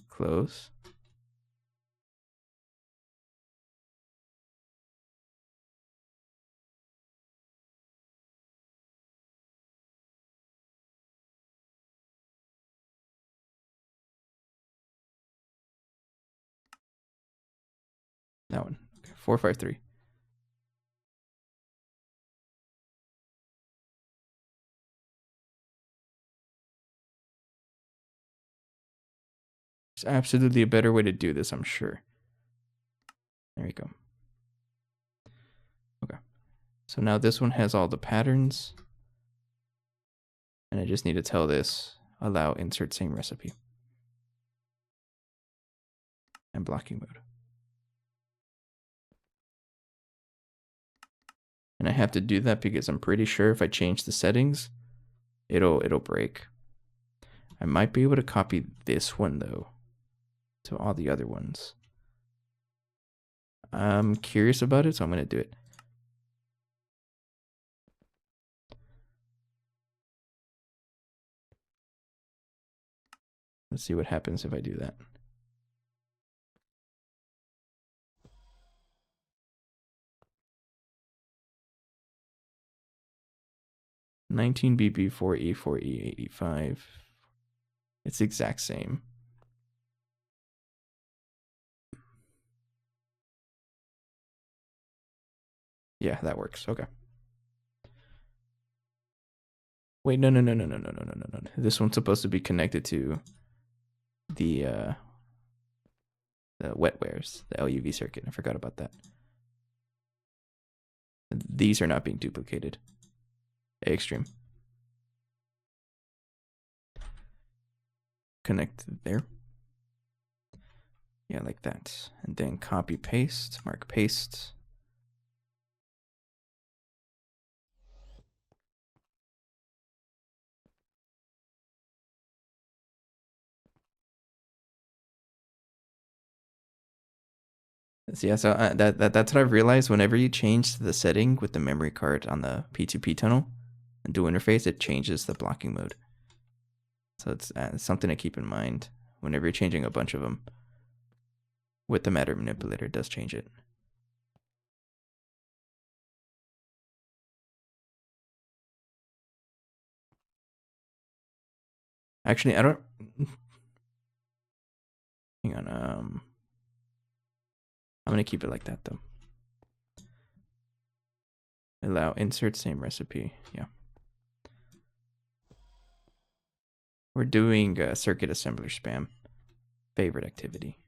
Close. That one. Okay. 453. There's absolutely a better way to do this, I'm sure. There you go. Okay. So now this one has all the patterns. And I just need to tell this, allow insert same recipe. And blocking mode. And I have to do that because I'm pretty sure if I change the settings, it'll break. I might be able to copy this one though to all the other ones. I'm curious about it, so I'm going to do it. Let's see what happens if I do that. $19BB4E4E85. It's the exact same. Yeah, that works. Okay. Wait, no. This one's supposed to be connected to the wetwares, the LUV circuit. I forgot about that. These are not being duplicated. Extreme. connect there. Yeah, like that. And then copy paste, mark paste. So yeah, so that's what I've realized. Whenever you change the setting with the memory card on the P2P tunnel and dual interface, it changes the blocking mode. So it's something to keep in mind whenever you're changing a bunch of them. With the matter manipulator, it does change it. Actually, I don't. Hang on. I'm gonna keep it like that though. Allow insert same recipe. Yeah. We're doing circuit assembler spam. Favorite activity.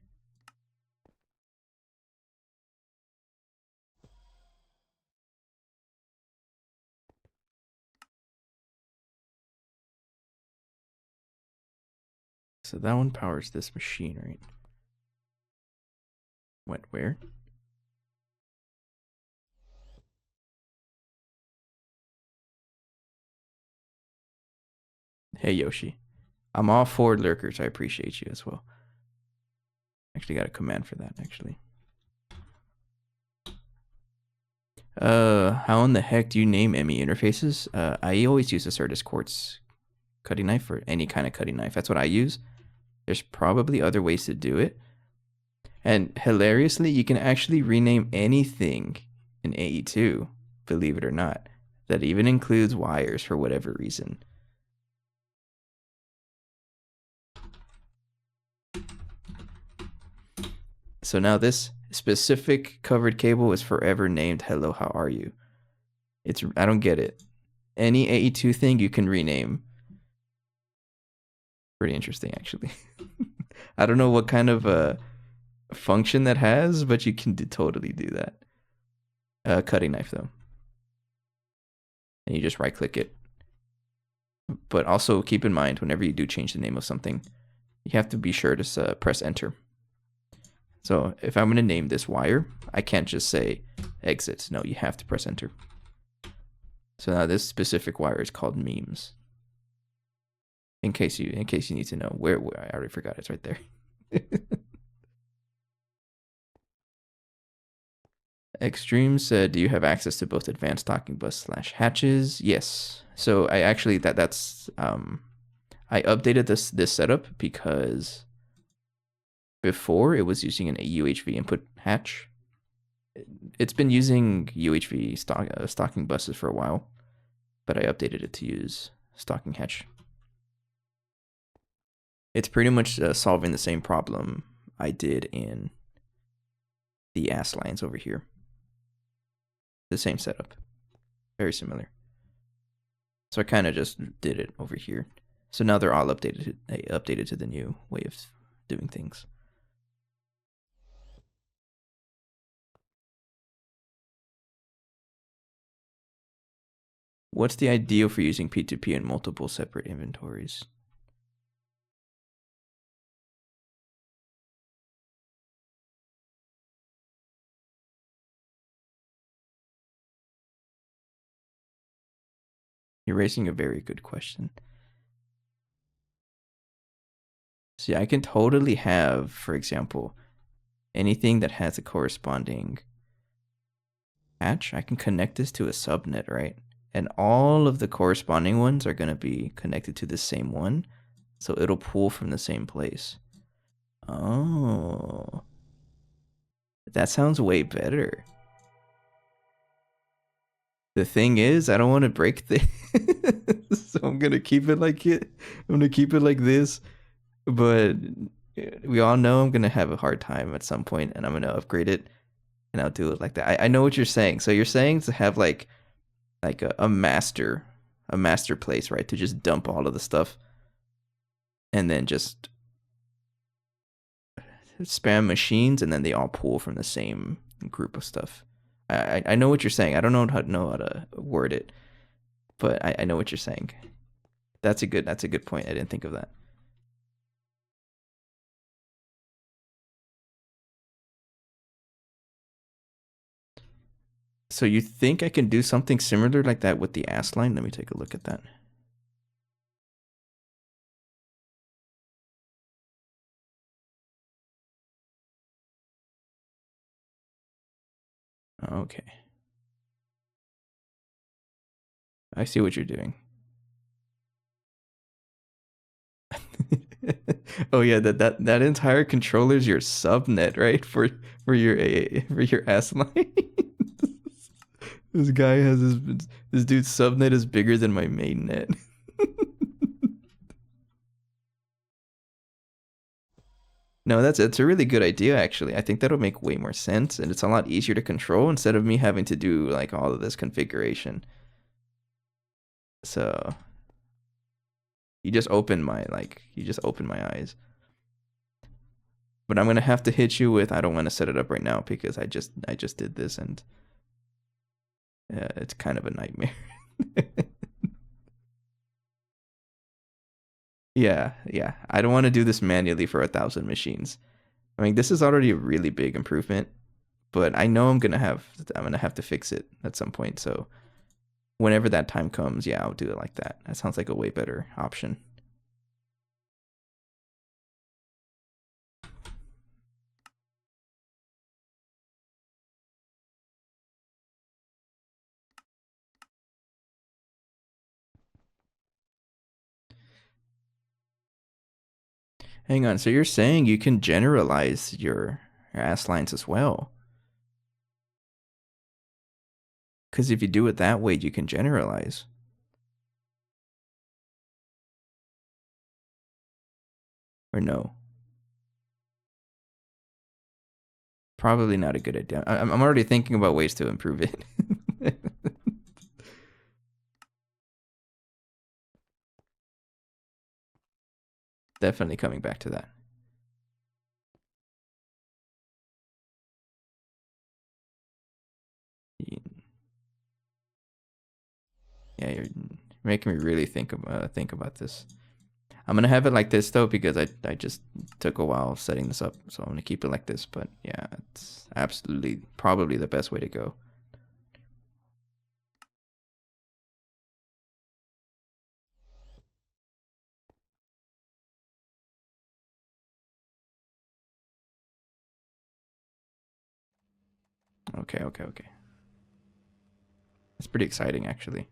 So that one powers this machine, right? Went where? Hey Yoshi. I'm all for lurkers. I appreciate you as well. Actually got a command for that actually. How in the heck do you name ME interfaces? I always use a Certus Quartz cutting knife or any kind of cutting knife. That's what I use. There's probably other ways to do it. And hilariously, you can actually rename anything in AE2, believe it or not. That even includes wires for whatever reason. So now this specific covered cable is forever named Hello, how are you? I don't get it. Any AE2 thing you can rename. Pretty interesting, actually. I don't know what kind of function that has, but you can totally do that. Cutting knife, though. And you just right click it. But also keep in mind, whenever you do change the name of something, you have to be sure to press enter. So if I'm going to name this wire, I can't just say exit. No, you have to press enter. So now this specific wire is called memes. In case you need to know where I already forgot, it's right there. Extreme said, "Do you have access to both advanced docking bus / hatches?" Yes. So I actually that's I updated this setup because before it was using an UHV input hatch. It's been using UHV stocking buses for a while, but I updated it to use stocking hatch. It's pretty much solving the same problem I did in the Asslines over here. The same setup. Very similar. So I kind of just did it over here. So now they're all updated to the new way of doing things. What's the ideal for using P2P in multiple separate inventories? You're raising a very good question. See, I can totally have, for example, anything that has a corresponding hatch. I can connect this to a subnet, right? And all of the corresponding ones are going to be connected to the same one. So it'll pull from the same place. Oh. That sounds way better. The thing is, I don't want to break things. So I'm going to keep it like it. I'm going to keep it like this. But we all know I'm going to have a hard time at some point, and I'm going to upgrade it, and I'll do it like that. I know what you're saying. So you're saying to have like a master place, right? To just dump all of the stuff and then just spam machines, and then they all pull from the same group of stuff. I know what you're saying. I don't know how to word it, but I know what you're saying. That's a good point. I didn't think of that. So you think I can do something similar like that with the Assline? Let me take a look at that. Okay. I see what you're doing. Oh yeah, that entire controller is your subnet, right? For your Assline. This guy has this dude's subnet is bigger than my mainnet. No, it's a really good idea actually. I think that'll make way more sense and it's a lot easier to control instead of me having to do like all of this configuration. So you just opened my eyes. But I'm gonna have to hit you with I don't want to set it up right now because I just did this and it's kind of a nightmare. Yeah. I don't want to do this manually for 1,000 machines. I mean, this is already a really big improvement, but I know I'm gonna have to fix it at some point. So whenever that time comes, yeah, I'll do it like that. That sounds like a way better option. Hang on, so you're saying you can generalize your Asslines as well? Because if you do it that way, you can generalize. Or no? Probably not a good idea. I'm already thinking about ways to improve it. Definitely coming back to that. Yeah, you're making me really think about this. I'm gonna have it like this though because I just took a while setting this up, so I'm gonna keep it like this. But yeah, it's absolutely probably the best way to go. Okay. It's pretty exciting actually.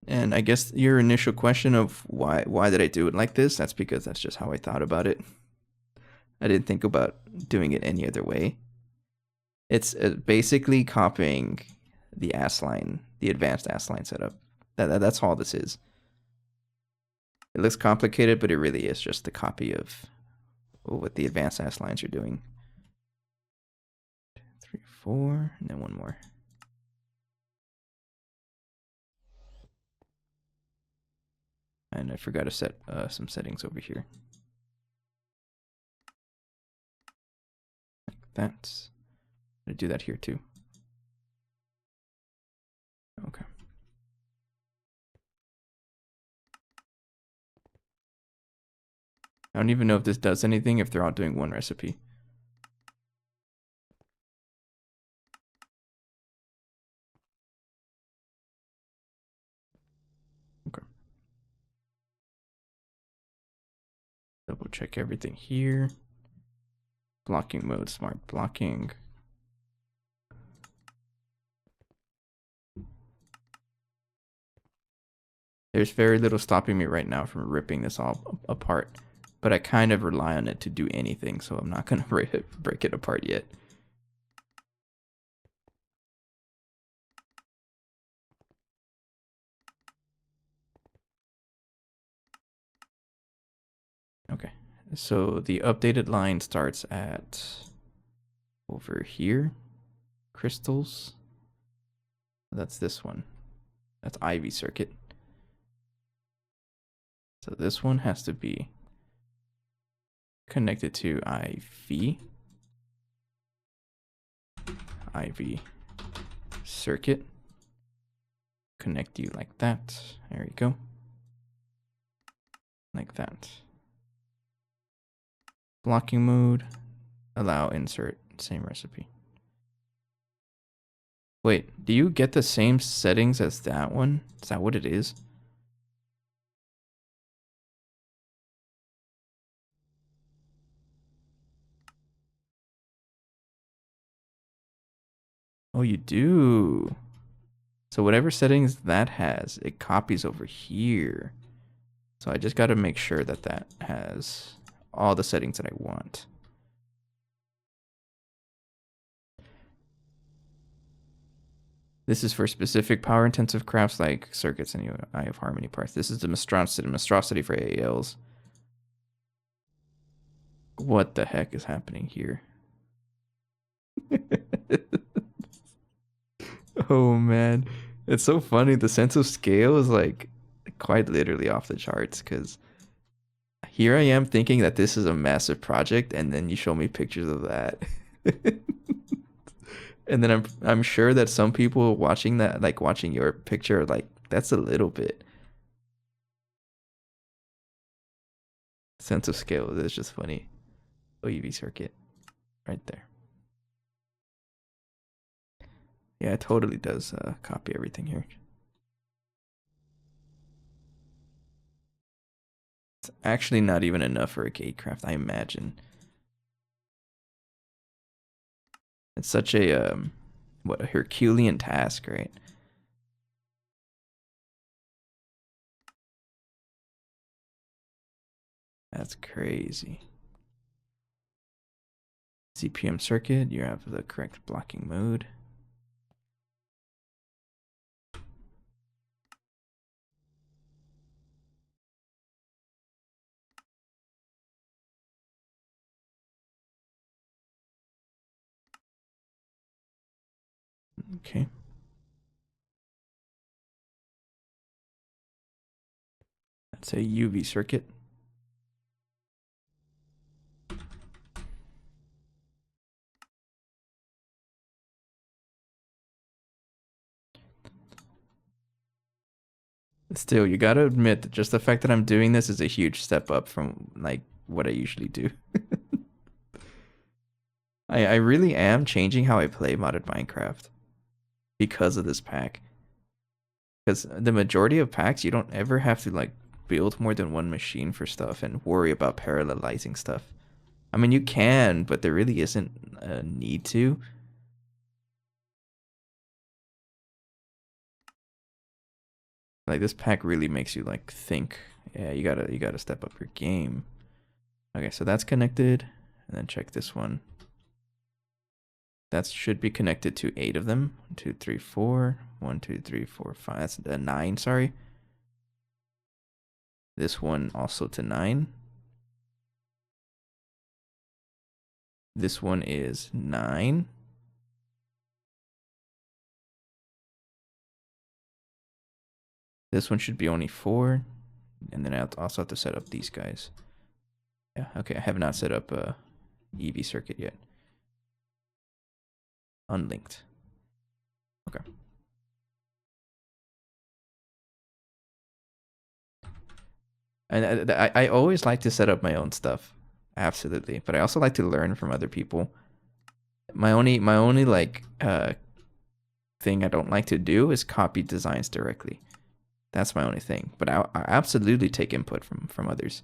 And I guess your initial question of why did I do it like this? That's because that's just how I thought about it. I didn't think about doing it any other way. It's basically copying the Assline, the advanced Assline setup. That's all this is. It looks complicated, but it really is just a copy of what the advanced Asslines are doing. 3, 4, and then one more. And I forgot to set some settings over here. Like that. I'm gonna do that here too. Okay. I don't even know if this does anything if they're all doing one recipe. Okay. Double check everything here. Blocking mode, smart blocking. There's very little stopping me right now from ripping this all apart, but I kind of rely on it to do anything, so I'm not gonna break it apart yet. Okay, so the updated line starts at over here, crystals. That's this one. That's IV circuit. So this one has to be connected to IV circuit. connect you like that. There you go. Like that. Blocking mode. Allow insert. Same recipe. Wait, do you get the same settings as that one? Is that what it is? Oh, you do. So whatever settings that has, it copies over here. So I just got to make sure that that has all the settings that I want. This is for specific power-intensive crafts like circuits and Eye of Harmony parts. This is the monstrosity for AALs. What the heck is happening here? Oh man, it's so funny. The sense of scale is like quite literally off the charts because here I am thinking that this is a massive project, and then you show me pictures of that. And then I'm sure that some people watching that, like watching your picture, are like, that's a little bit. Sense of scale is just funny. OUV circuit, right there. Yeah, it totally does copy everything here. It's actually not even enough for a gatecraft, I imagine. It's such a what a Herculean task, right? That's crazy. CPM circuit, you have the correct blocking mode. Okay. That's a UV circuit. Still, you gotta admit that just the fact that I'm doing this is a huge step up from like what I usually do. I really am changing how I play modded Minecraft because of this pack. Because the majority of packs, you don't ever have to like build more than one machine for stuff and worry about parallelizing stuff. I mean, you can, but there really isn't a need to. Like this pack really makes you like think. Yeah, you gotta step up your game. Okay, so that's connected, and then check this one. That should be connected to 8 of them. 1, 2, 3, 4. 1, 2, 3, 4, 5. That's a 9, sorry. This one also to 9. This one is 9. This one should be only 4. And then I also have to set up these guys. Yeah, okay, I have not set up a EV circuit yet. Unlinked. Okay. And I always like to set up my own stuff. Absolutely. But I also like to learn from other people. My only like thing I don't like to do is copy designs directly. That's my only thing. But I absolutely take input from others.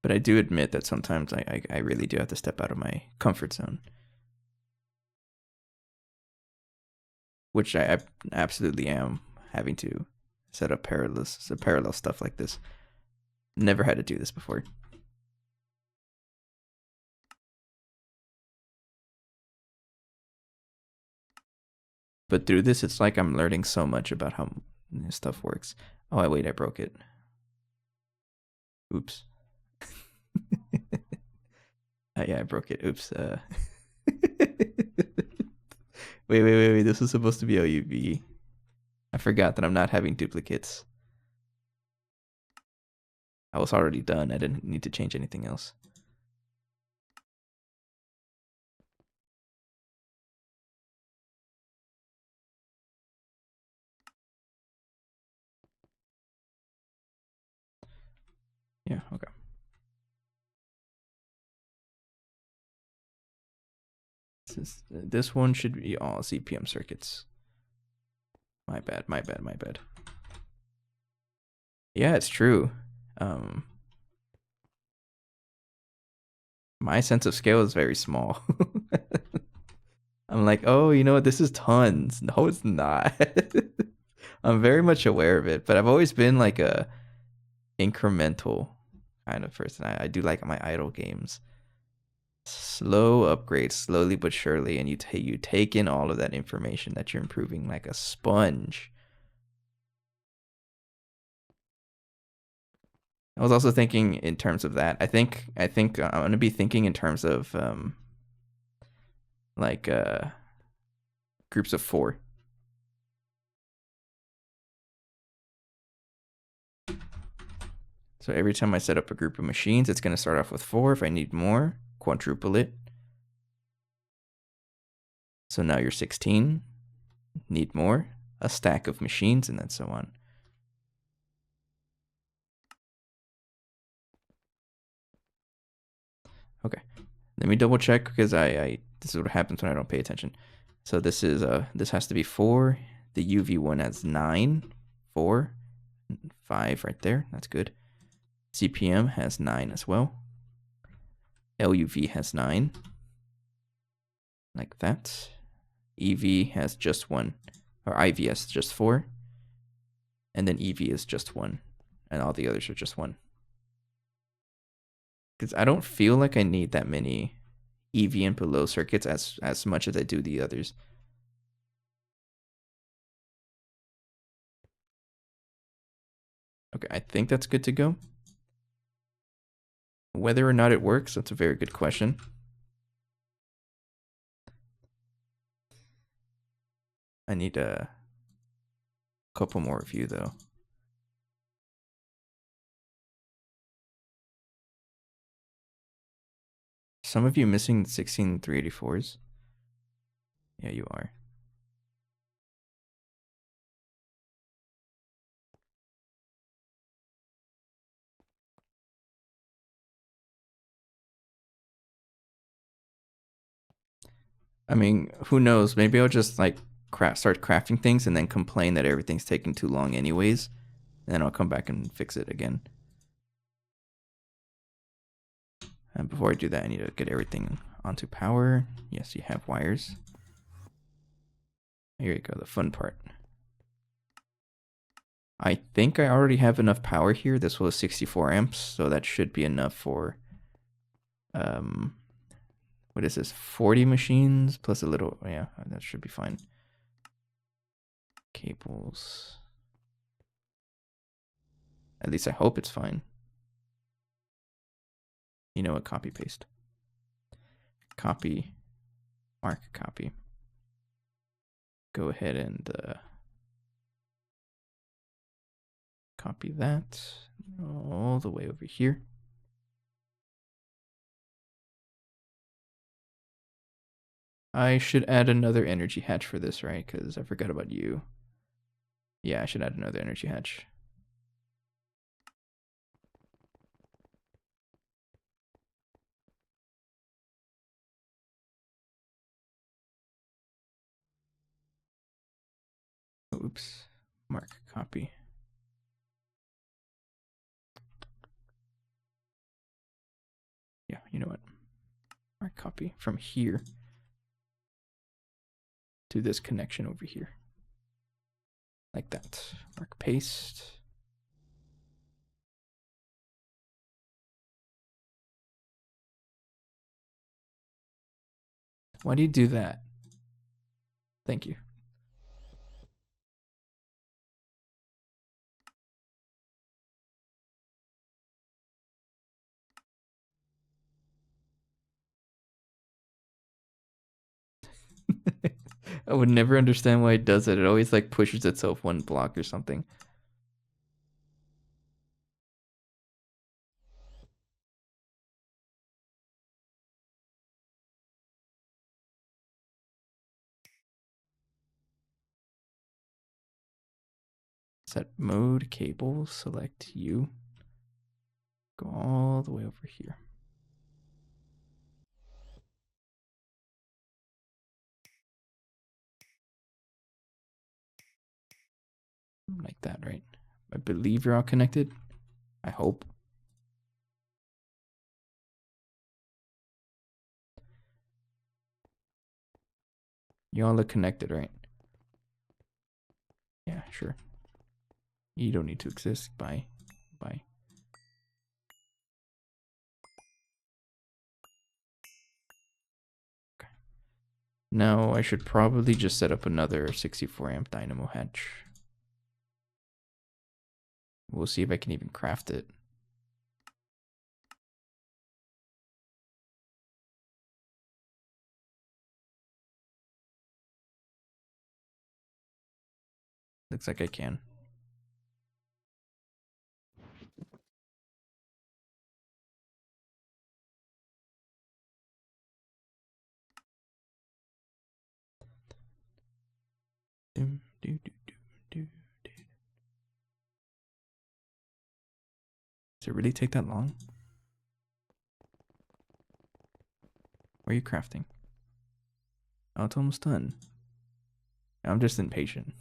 But I do admit that sometimes I really do have to step out of my comfort zone. Which I absolutely am having to set up parallel stuff like this. Never had to do this before. But through this, it's like I'm learning so much about how stuff works. Oh, wait, I broke it. Oops. Yeah, I broke it. Oops. Wait. This was supposed to be OUV. I forgot that I'm not having duplicates. I was already done. I didn't need to change anything else. Yeah, okay. This one should be all CPM circuits. My bad. Yeah, it's true. My sense of scale is very small. I'm like, oh, you know what? This is tons. No, it's not. I'm very much aware of it, but I've always been like a incremental kind of person. I do like my idle games. Slow upgrades, slowly but surely, and you take in all of that information that you're improving like a sponge. I was also thinking in terms of that. I think I'm gonna be thinking in terms of like groups of 4. So every time I set up a group of machines, it's gonna start off with 4. If I need more, quadruple it. So now you're 16. Need more, a stack of machines, and then so on. Okay, let me double check because I this is what happens when I don't pay attention. So this is this has to be 4. The UV one has 9, 4, 5 right there. That's good. CPM has 9 as well. LUV has 9, like that. EV has just 1, or IV has just 4, and then EV is just 1, and all the others are just 1. Because I don't feel like I need that many EV and below circuits as much as I do the others. Okay, I think that's good to go. Whether or not it works, that's a very good question. I need a couple more of you, though. Some of you missing 16 384s. Yeah, you are. I mean, who knows? Maybe I'll just like start crafting things and then complain that everything's taking too long anyways. And then I'll come back and fix it again. And before I do that, I need to get everything onto power. Yes, you have wires. Here you go, the fun part. I think I already have enough power here. This was 64 amps, so that should be enough for what is this? 40 machines plus a little, yeah, that should be fine. Cables. At least I hope it's fine. You know what? Copy paste. Copy. Mark copy. Go ahead and copy that all the way over here. I should add another energy hatch for this, right? Because I forgot about you. Yeah, I should add another energy hatch. Oops. Mark copy. Yeah, you know what? Mark copy from here to this connection over here. Like that. Mark paste. Why do you do that? Thank you. I would never understand why it does it. It always like pushes itself one block or something. Set mode, cable, select U. Go all the way over here. Like that, right? I believe you're all connected. I hope. You all look connected, right? Yeah, sure. You don't need to exist. Bye. Bye. Okay. Now I should probably just set up another 64 amp dynamo hatch. We'll see if I can even craft it. Looks like I can. Does it really take that long? Where are you crafting? Oh, it's almost done. I'm just impatient.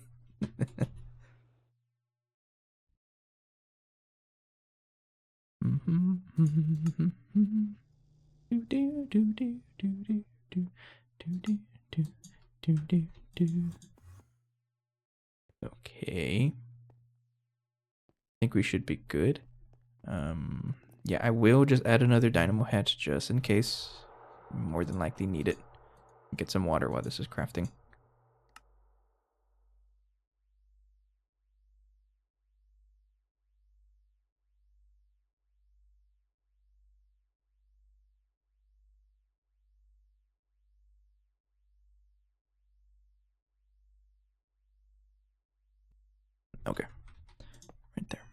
Okay. I think we should be good. Yeah, I will just add another dynamo hatch just in case. More than likely need it. Get some water while this is crafting. Okay. Right there.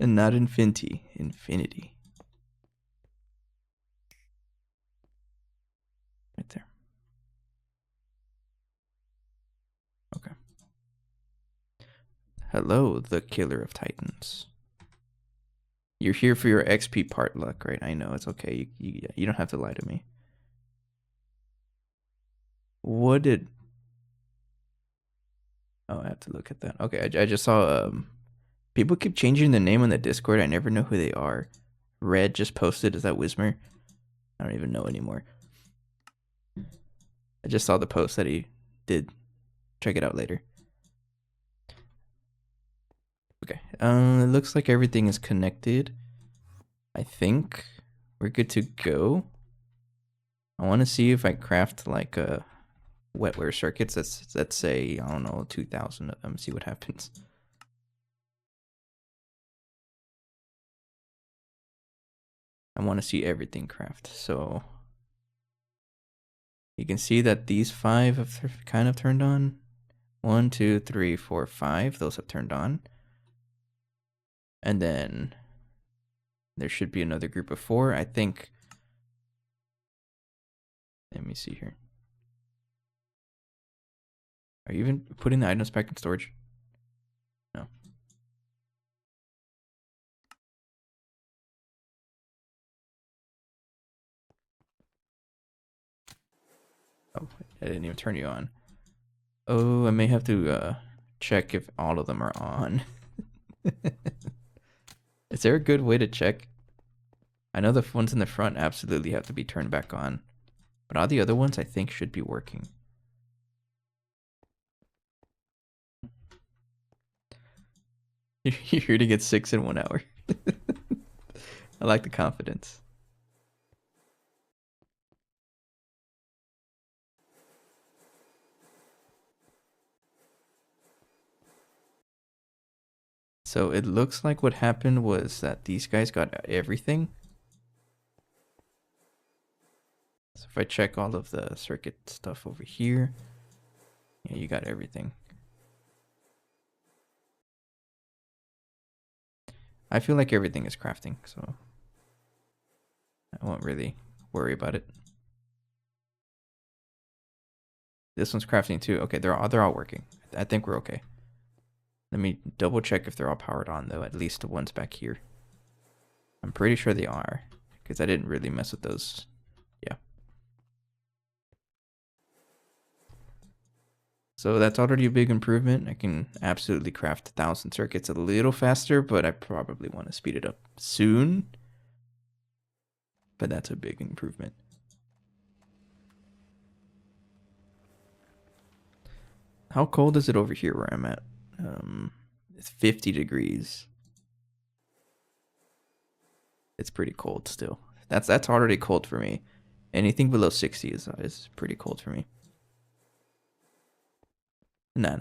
And not infinity. Infinity. Right there. Okay. Hello, the killer of titans. You're here for your XP part luck, right? I know, it's okay. You don't have to lie to me. What did... Oh, I have to look at that. Okay, I just saw... people keep changing the name on the Discord. I never know who they are. Red just posted. Is that Wismer? I don't even know anymore. I just saw the post that he did. Check it out later. Okay. It looks like everything is connected. I think we're good to go. I want to see if I craft like wetware circuits. Let's say, I don't know, 2,000 of them. See what happens. I want to see everything craft. So you can see that these 5 have kind of turned on. 1, 2, 3, 4, 5. Those have turned on. And then there should be another group of 4. I think. Let me see here. Are you even putting the items back in storage? No. Oh, I didn't even turn you on. Oh, I may have to check if all of them are on. Is there a good way to check? I know the ones in the front absolutely have to be turned back on. But all the other ones I think should be working. You're here to get 6 in 1 hour. I like the confidence. So it looks like what happened was that these guys got everything. So if I check all of the circuit stuff over here, yeah, you got everything. I feel like everything is crafting, so I won't really worry about it. This one's crafting too. Okay, they're all working. I think we're okay. Let me double check if they're all powered on though, at least the ones back here. I'm pretty sure they are, because I didn't really mess with those. Yeah. So that's already a big improvement. I can absolutely craft 1,000 circuits a little faster, but I probably want to speed it up soon. But that's a big improvement. How cold is it over here where I'm at? It's 50 degrees. It's pretty cold still. That's already cold for me. Anything below 60 is pretty cold for me. No.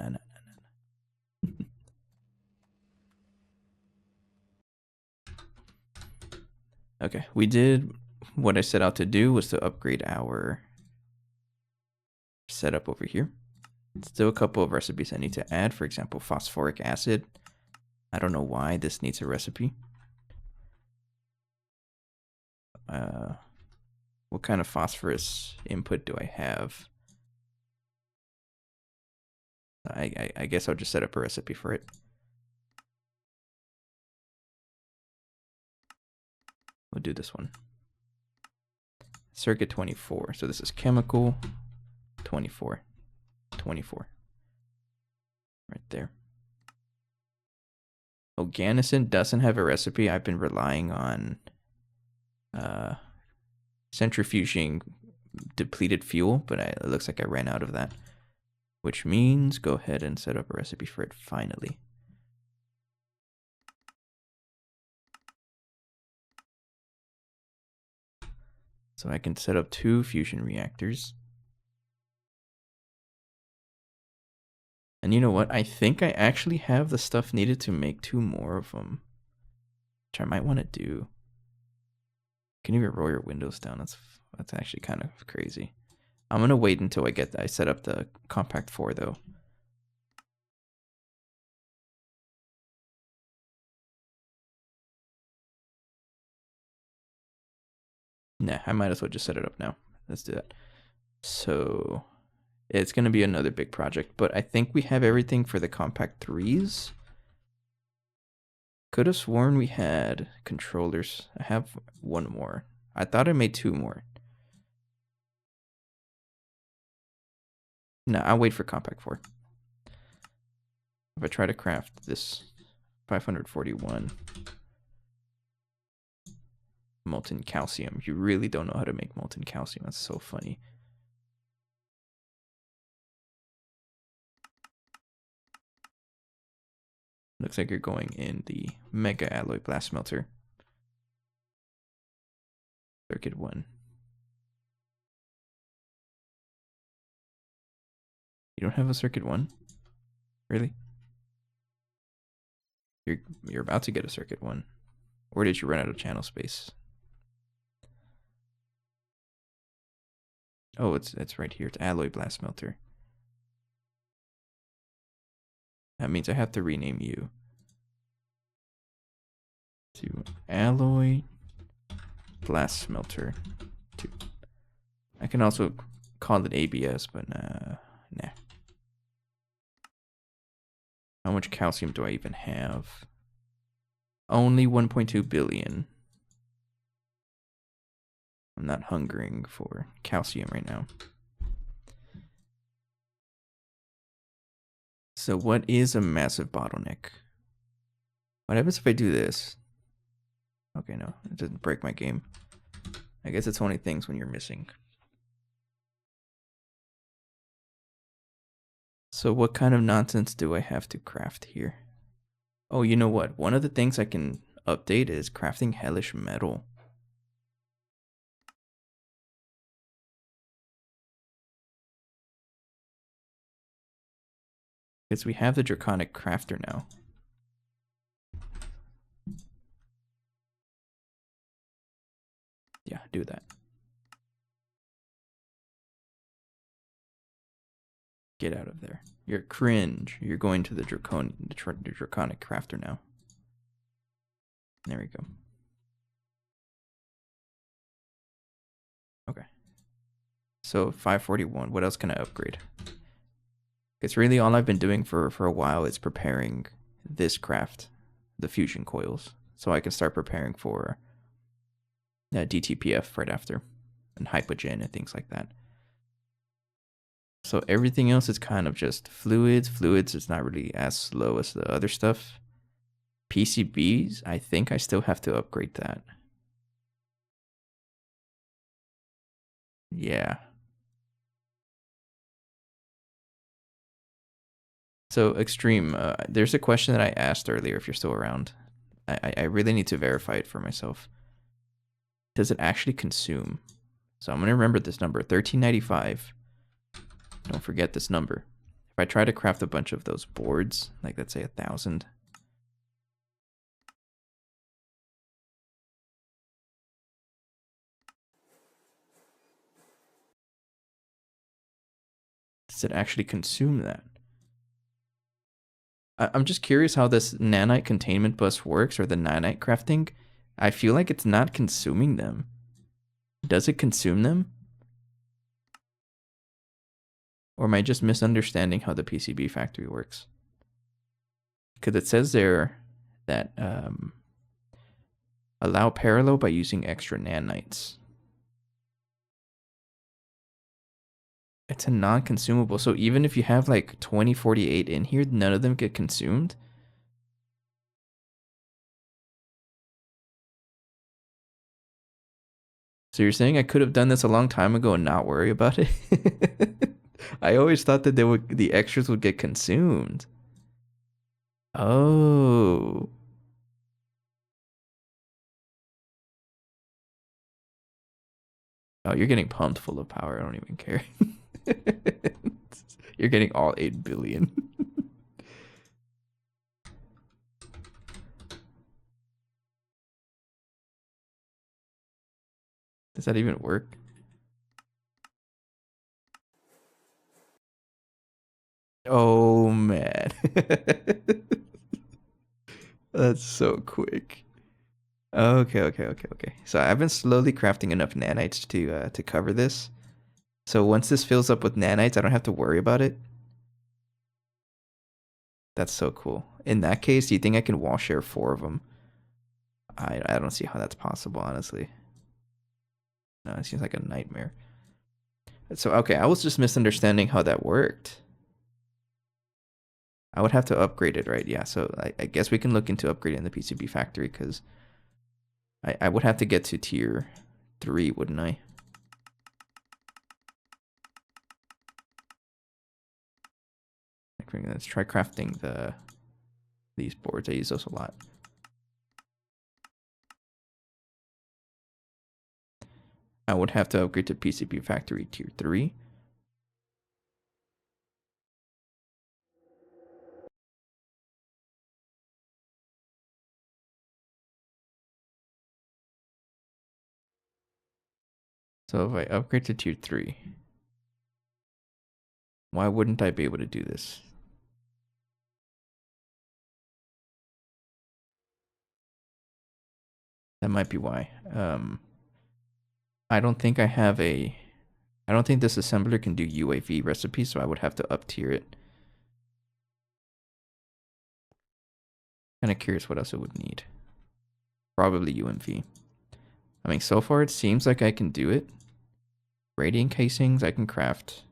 Okay, we did what I set out to do was to upgrade our setup over here. Still a couple of recipes I need to add. For example, phosphoric acid. I don't know why this needs a recipe. What kind of phosphorus input do I have? I guess I'll just set up a recipe for it. We'll do this one. Circuit 24. So this is chemical 24. 24. Right there. Oganesson doesn't have a recipe. I've been relying on centrifuging depleted fuel, but it looks like I ran out of that. Which means go ahead and set up a recipe for it finally. So I can set up 2 fusion reactors. And you know what? I think I actually have the stuff needed to make 2 more of them. Which I might want to do. You can even roll your windows down. That's actually kind of crazy. I'm going to wait until I set up the Compact 4 though. Nah, I might as well just set it up now. Let's do that. So it's going to be another big project, but I think we have everything for the Compact 3s. Could have sworn we had controllers. I have 1 more. I thought I made 2 more. No, I'll wait for Compact 4. If I try to craft this 541 molten calcium, you really don't know how to make molten calcium. That's so funny. Looks like you're going in the mega alloy blast smelter. Circuit 1. You don't have a circuit 1? Really? You're about to get a circuit 1. Or did you run out of channel space? Oh, it's right here. It's alloy blast smelter. That means I have to rename you to alloy blast smelter 2. I can also call it ABS, but nah. How much calcium do I even have? Only 1.2 billion. I'm not hungering for calcium right now. So what is a massive bottleneck? What happens if I do this? Okay, no, it doesn't break my game. I guess it's only things when you're missing. So what kind of nonsense do I have to craft here? Oh, you know what? One of the things I can update is crafting hellish metal. Because we have the draconic crafter now. Get out of there. You're cringe. You're going to the draconic crafter now. There we go. Okay. So 541. What else can I upgrade? Because really all I've been doing for a while is preparing this craft, the fusion coils, so I can start preparing for DTPF right after, and hypogen and things like that. So everything else is kind of just fluids. Fluids is not really as slow as the other stuff. PCBs, I think I still have to upgrade that. Yeah. So Extreme, there's a question that I asked earlier if you're still around. I really need to verify it for myself. Does it actually consume? So I'm going to remember this number, 1395. Don't forget this number. If I try to craft a bunch of those boards, like let's say 1,000. Does it actually consume that? I'm just curious how this nanite containment bus works, or the nanite crafting. I feel like it's not consuming them. Does it consume them? Or am I just misunderstanding how the PCB factory works? Because it says there that allow parallel by using extra nanites. It's a non-consumable, so even if you have like 2048 in here, none of them get consumed? So you're saying I could have done this a long time ago and not worry about it? I always thought that the extras would get consumed. Oh. Oh, you're getting pumped full of power. I don't even care. You're getting all 8 billion. Does that even work? Oh, man. That's so quick. Okay. So I've been slowly crafting enough nanites to cover this. So once this fills up with nanites, I don't have to worry about it. That's so cool. In that case, do you think I can wall share 4 of them? I don't see how that's possible, honestly. No, it seems like a nightmare. So, okay, I was just misunderstanding how that worked. I would have to upgrade it, right? Yeah, so I guess we can look into upgrading the PCB factory, because I would have to get to tier 3, wouldn't I? Let's try crafting these boards. I use those a lot. I would have to upgrade to PCB factory tier 3. So if I upgrade to tier 3, why wouldn't I be able to do this? That might be why. I don't think I have I don't think this assembler can do UAV recipes, so I would have to up tier it. Kind of curious what else it would need. Probably UMV. I mean, so far it seems like I can do it. Radiant casings, I can craft.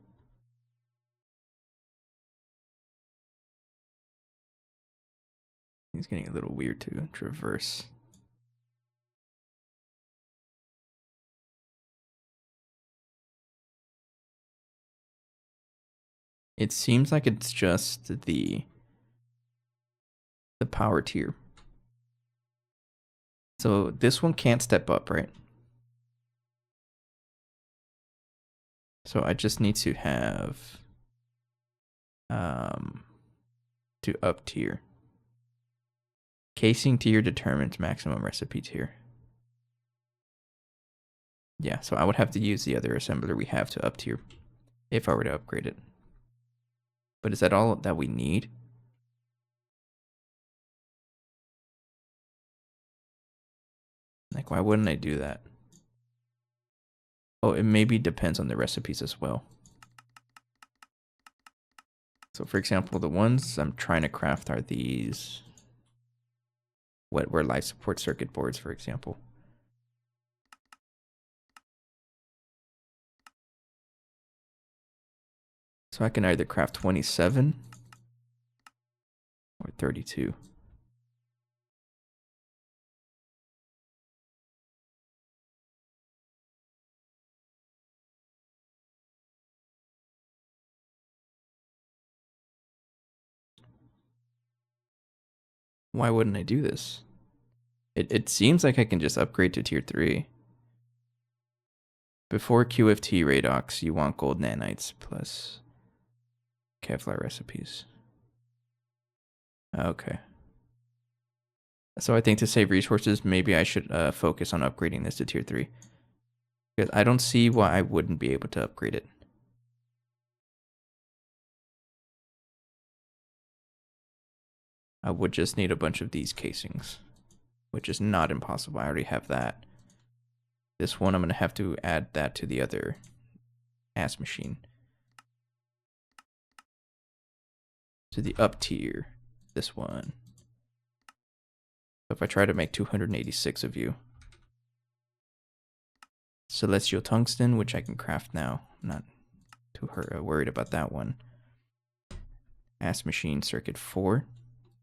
It's getting a little weird to traverse. It seems like it's just the power tier. So this one can't step up, right? So I just need to have to up tier. Casing tier determines maximum recipe tier. Yeah, so I would have to use the other assembler we have to up tier if I were to upgrade it. But is that all that we need? Like, why wouldn't I do that? Oh, it maybe depends on the recipes as well. So for example, the ones I'm trying to craft are these wetware life support circuit boards, for example. So I can either craft 27 or 32. Why wouldn't I do this? It seems like I can just upgrade to tier 3. Before QFT Radox, you want gold nanites plus Kevlar recipes. Okay. So I think to save resources, maybe I should focus on upgrading this to tier 3. Because I don't see why I wouldn't be able to upgrade it. I would just need a bunch of these casings, which is not impossible. I already have that. This one, I'm going to have to add that to the other ass machine. To the up tier, this one. So if I try to make 286 of you. Celestial tungsten, which I can craft now. I'm not too worried about that one. Ass machine circuit 4.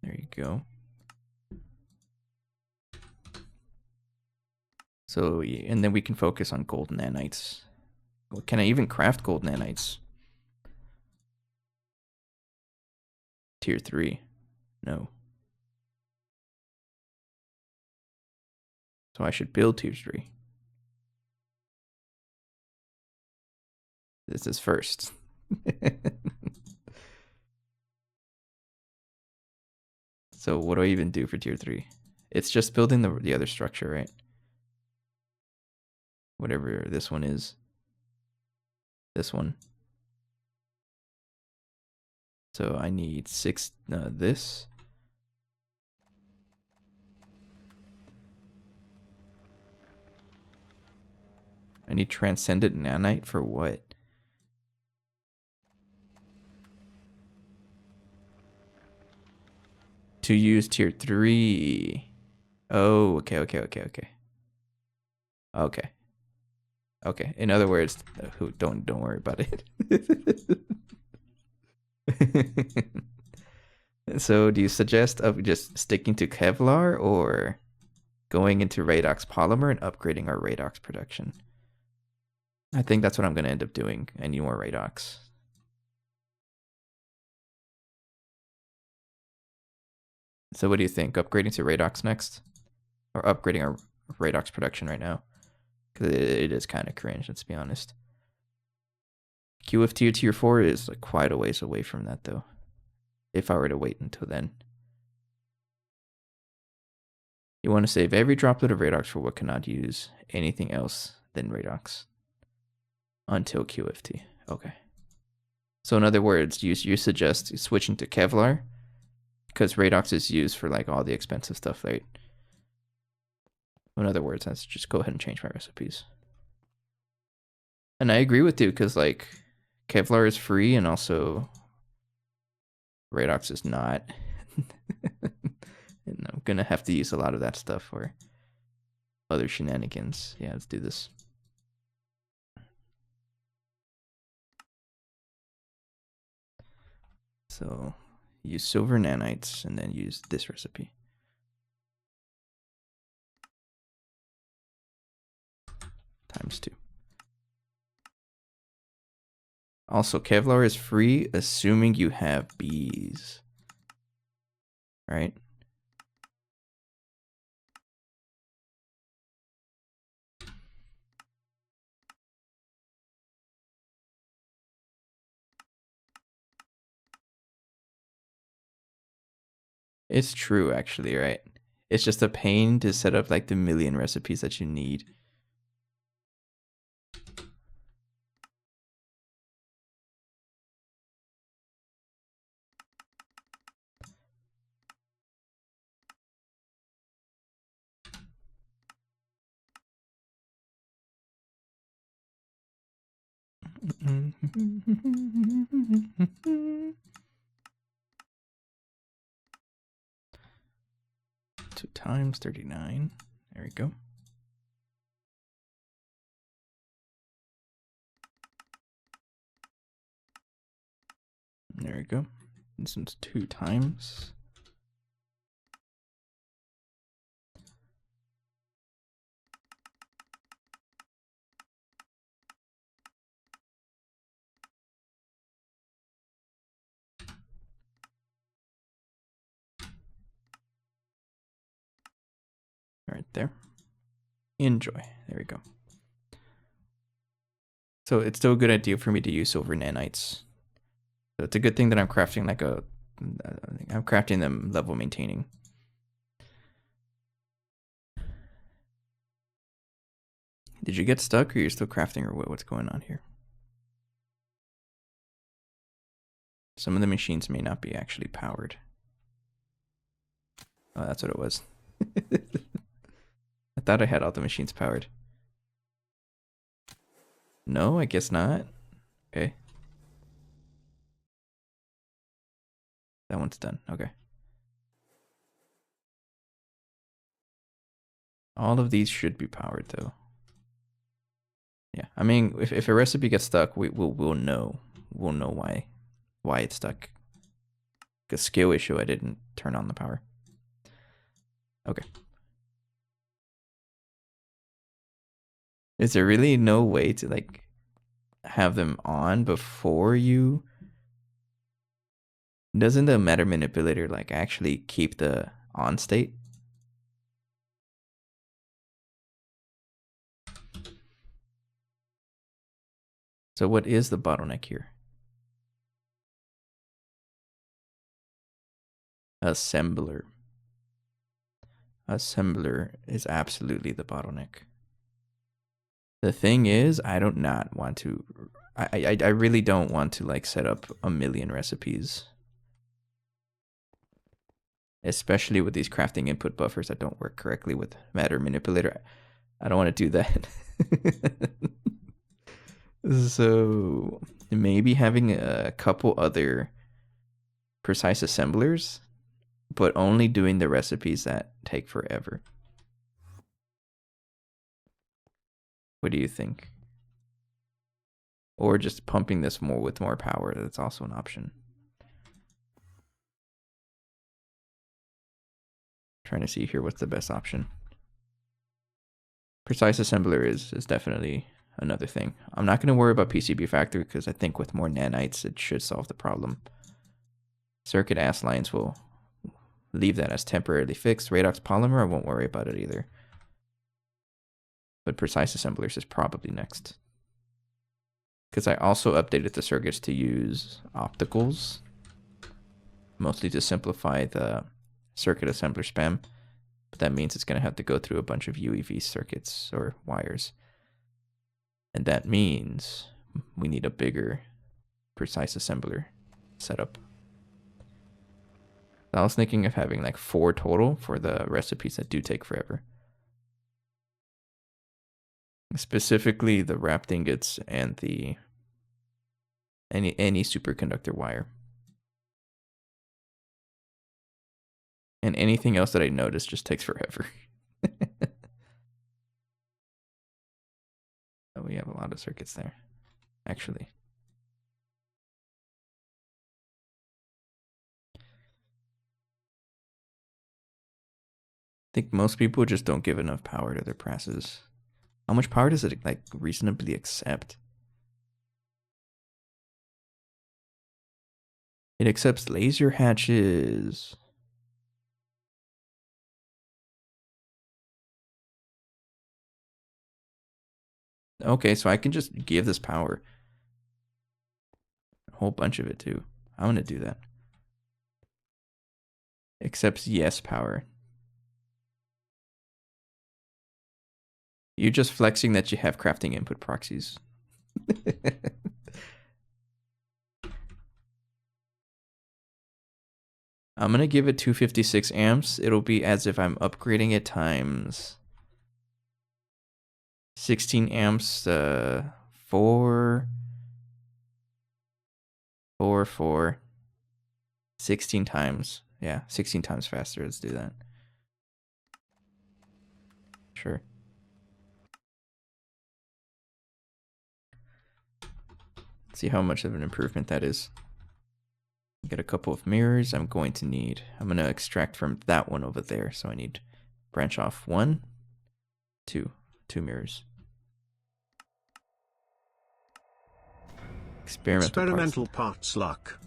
There you go. So, and then we can focus on gold nanites. Well, can I even craft gold nanites? Tier 3. No. So I should build tier 3. This is first. So what do I even do for tier 3? It's just building the other structure, right? Whatever this one is. This one. So I need 6, this. I need transcendent nanite for what? To use tier 3. Oh, okay. Okay. In other words, don't worry about it. So do you suggest of just sticking to Kevlar or going into Radox polymer and upgrading our Radox production? I think that's what I'm going to end up doing. I need more Radox. So what do you think? Upgrading to Radox next? Or upgrading our Radox production right now? Because it is kind of cringe, let's be honest. QFT tier 4 is like quite a ways away from that though. If I were to wait until then. You want to save every droplet of Radox for what cannot use anything else than Radox. Until QFT. Okay. So in other words, you suggest switching to Kevlar because Radox is used for like all the expensive stuff, right? In other words, let's just go ahead and change my recipes. And I agree with you because like Kevlar is free and also Radox is not. And I'm gonna have to use a lot of that stuff for other shenanigans. Yeah, let's do this. So use silver nanites and then use this recipe. ×2. Also, Kevlar is free assuming you have bees. Right? It's true, actually, right? It's just a pain to set up like the million recipes that you need. Two times 39. There we go. There we go. This one's 2 times. Right there. Enjoy. There we go. So it's still a good idea for me to use silver nanites. So it's a good thing that I'm crafting like I'm crafting them level maintaining. Did you get stuck or you're still crafting or what's going on here? Some of the machines may not be actually powered. Oh, that's what it was. I thought I had all the machines powered. No, I guess not. Okay. That one's done. Okay. All of these should be powered though. Yeah, I mean, if a recipe gets stuck, we'll know why it's stuck. A skill issue, I didn't turn on the power. Okay. Is there really no way to like have them on before you? Doesn't the matter manipulator like actually keep the on state? So what is the bottleneck here? Assembler. Assembler is absolutely the bottleneck. The thing is, I don't not want to. I really don't want to like set up a million recipes, especially with these crafting input buffers that don't work correctly with matter manipulator. I don't want to do that. So maybe having a couple other precise assemblers, but only doing the recipes that take forever. What do you think? Or just pumping this more with more power, that's also an option. Trying to see here what's the best option. Precise assembler is definitely another thing. I'm not going to worry about PCB factory because I think with more nanites it should solve the problem. Circuit Asslines will leave that as temporarily fixed. Radox polymer, I won't worry about it either. But precise assemblers is probably next. Because I also updated the circuits to use opticals, mostly to simplify the circuit assembler spam. But that means it's going to have to go through a bunch of UEV circuits or wires. And that means we need a bigger precise assembler setup. I was thinking of having like 4 total for the recipes that do take forever. Specifically the wrapped ingots and the any superconductor wire. And anything else that I notice just takes forever. Oh, we have a lot of circuits there, actually. I think most people just don't give enough power to their presses. How much power does it like reasonably accept? It accepts laser hatches. Okay, so I can just give this power. A whole bunch of it too. I'm gonna do that. Accepts yes power. You're just flexing that you have crafting input proxies. I'm gonna give it 256 amps. It'll be as if I'm upgrading it times 16 amps, 4 4, 16 times. Yeah, 16 times faster. Let's do that. Sure. Let's see how much of an improvement that is. Get a couple of mirrors. I'm going to extract from that one over there. So I need branch off 1, 2 mirrors. Experimental parts luck.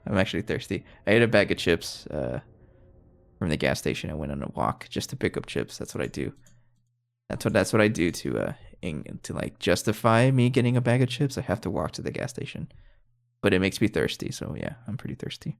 I'm actually thirsty. I ate a bag of chips from the gas station. I went on a walk just to pick up chips. That's what I do. That's what I do to like justify me getting a bag of chips. I have to walk to the gas station, but it makes me thirsty. So yeah, I'm pretty thirsty.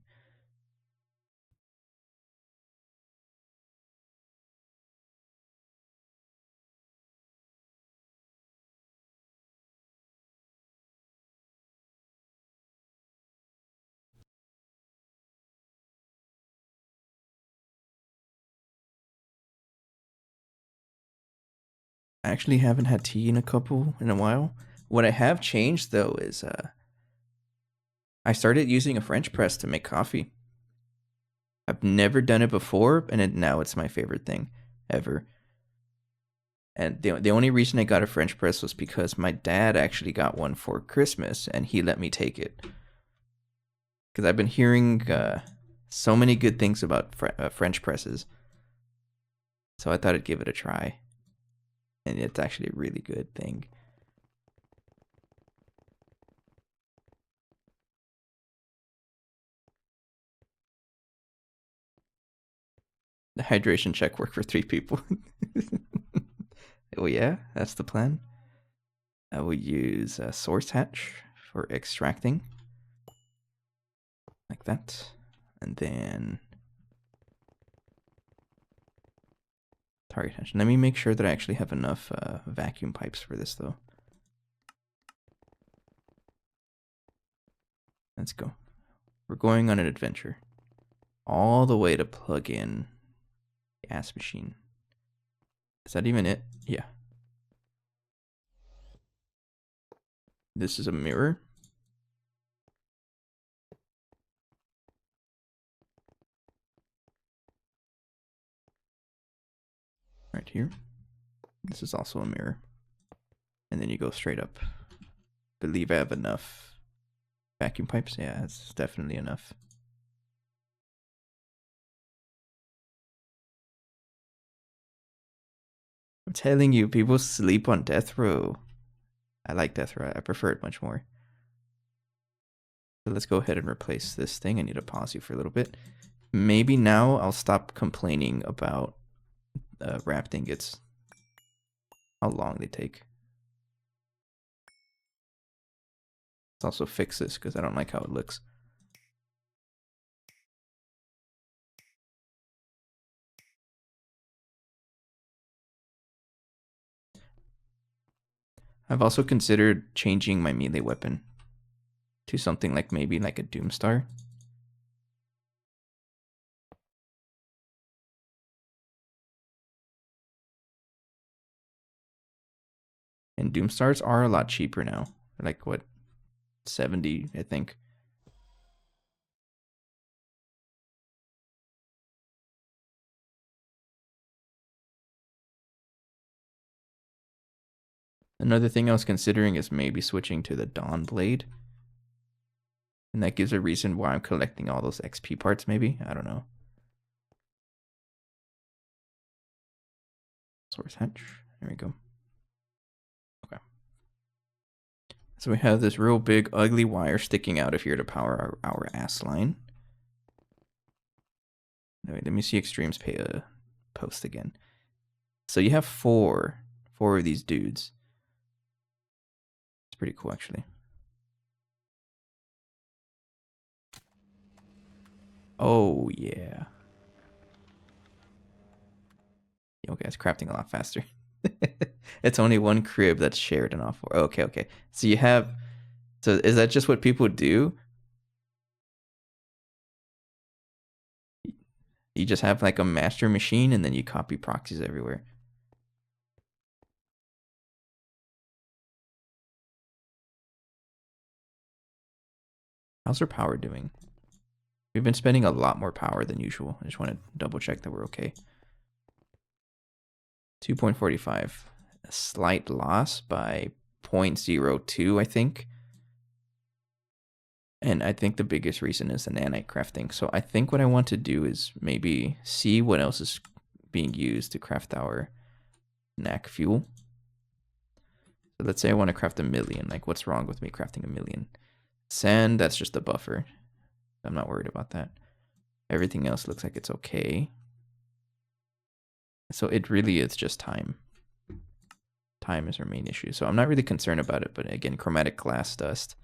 I actually haven't had tea in a while. What I have changed though is I started using a French press to make coffee. I've never done it before, and now it's my favorite thing ever. And the only reason I got a French press was because my dad actually got one for Christmas, and he let me take it. Because I've been hearing so many good things about French presses. So I thought I'd give it a try. And it's actually a really good thing. The hydration check worked for 3 people. Oh yeah, that's the plan. I will use a source hatch for extracting. Like that. And then target hatch. Let me make sure that I actually have enough vacuum pipes for this though. Let's go. We're going on an adventure. All the way to plug in the gas machine. Is that even it? Yeah. This is a mirror. Right here. This is also a mirror. And then you go straight up. Believe I have enough vacuum pipes. Yeah, it's definitely enough. I'm telling you, people sleep on death row. I like death row. I prefer it much more. So let's go ahead and replace this thing. I need to pause you for a little bit. Maybe now I'll stop complaining about wrapped ingots. How long they take. Let's also fix this because I don't like how it looks. I've also considered changing my melee weapon to something like maybe like a Doomstar. And Doomstars are a lot cheaper now. They're like what, 70, I think. Another thing I was considering is maybe switching to the Dawn Blade. And that gives a reason why I'm collecting all those XP parts, maybe? I don't know. Source hatch. There we go. Okay. So we have this real big, ugly wire sticking out of here to power our Assline. Wait, let me see Extreme's post again. So you have four of these dudes. It's pretty cool, actually. Oh, yeah. Okay, it's crafting a lot faster. It's only one crib that's shared in all 4. Okay, okay. So you have... So is that just what people do? You just have like a master machine and then you copy proxies everywhere. How's our power doing? We've been spending a lot more power than usual. I just want to double check that we're okay. 2.45. A slight loss by 0.02, I think. And I think the biggest reason is the nanite crafting. So I think what I want to do is maybe see what else is being used to craft our NAC fuel. So let's say I want to craft 1,000,000. Like, what's wrong with me crafting 1,000,000? Sand, that's just a buffer. I'm not worried about that. Everything else looks like it's okay. So it really is just time. Time is our main issue. So I'm not really concerned about it. But again, chromatic glass dust.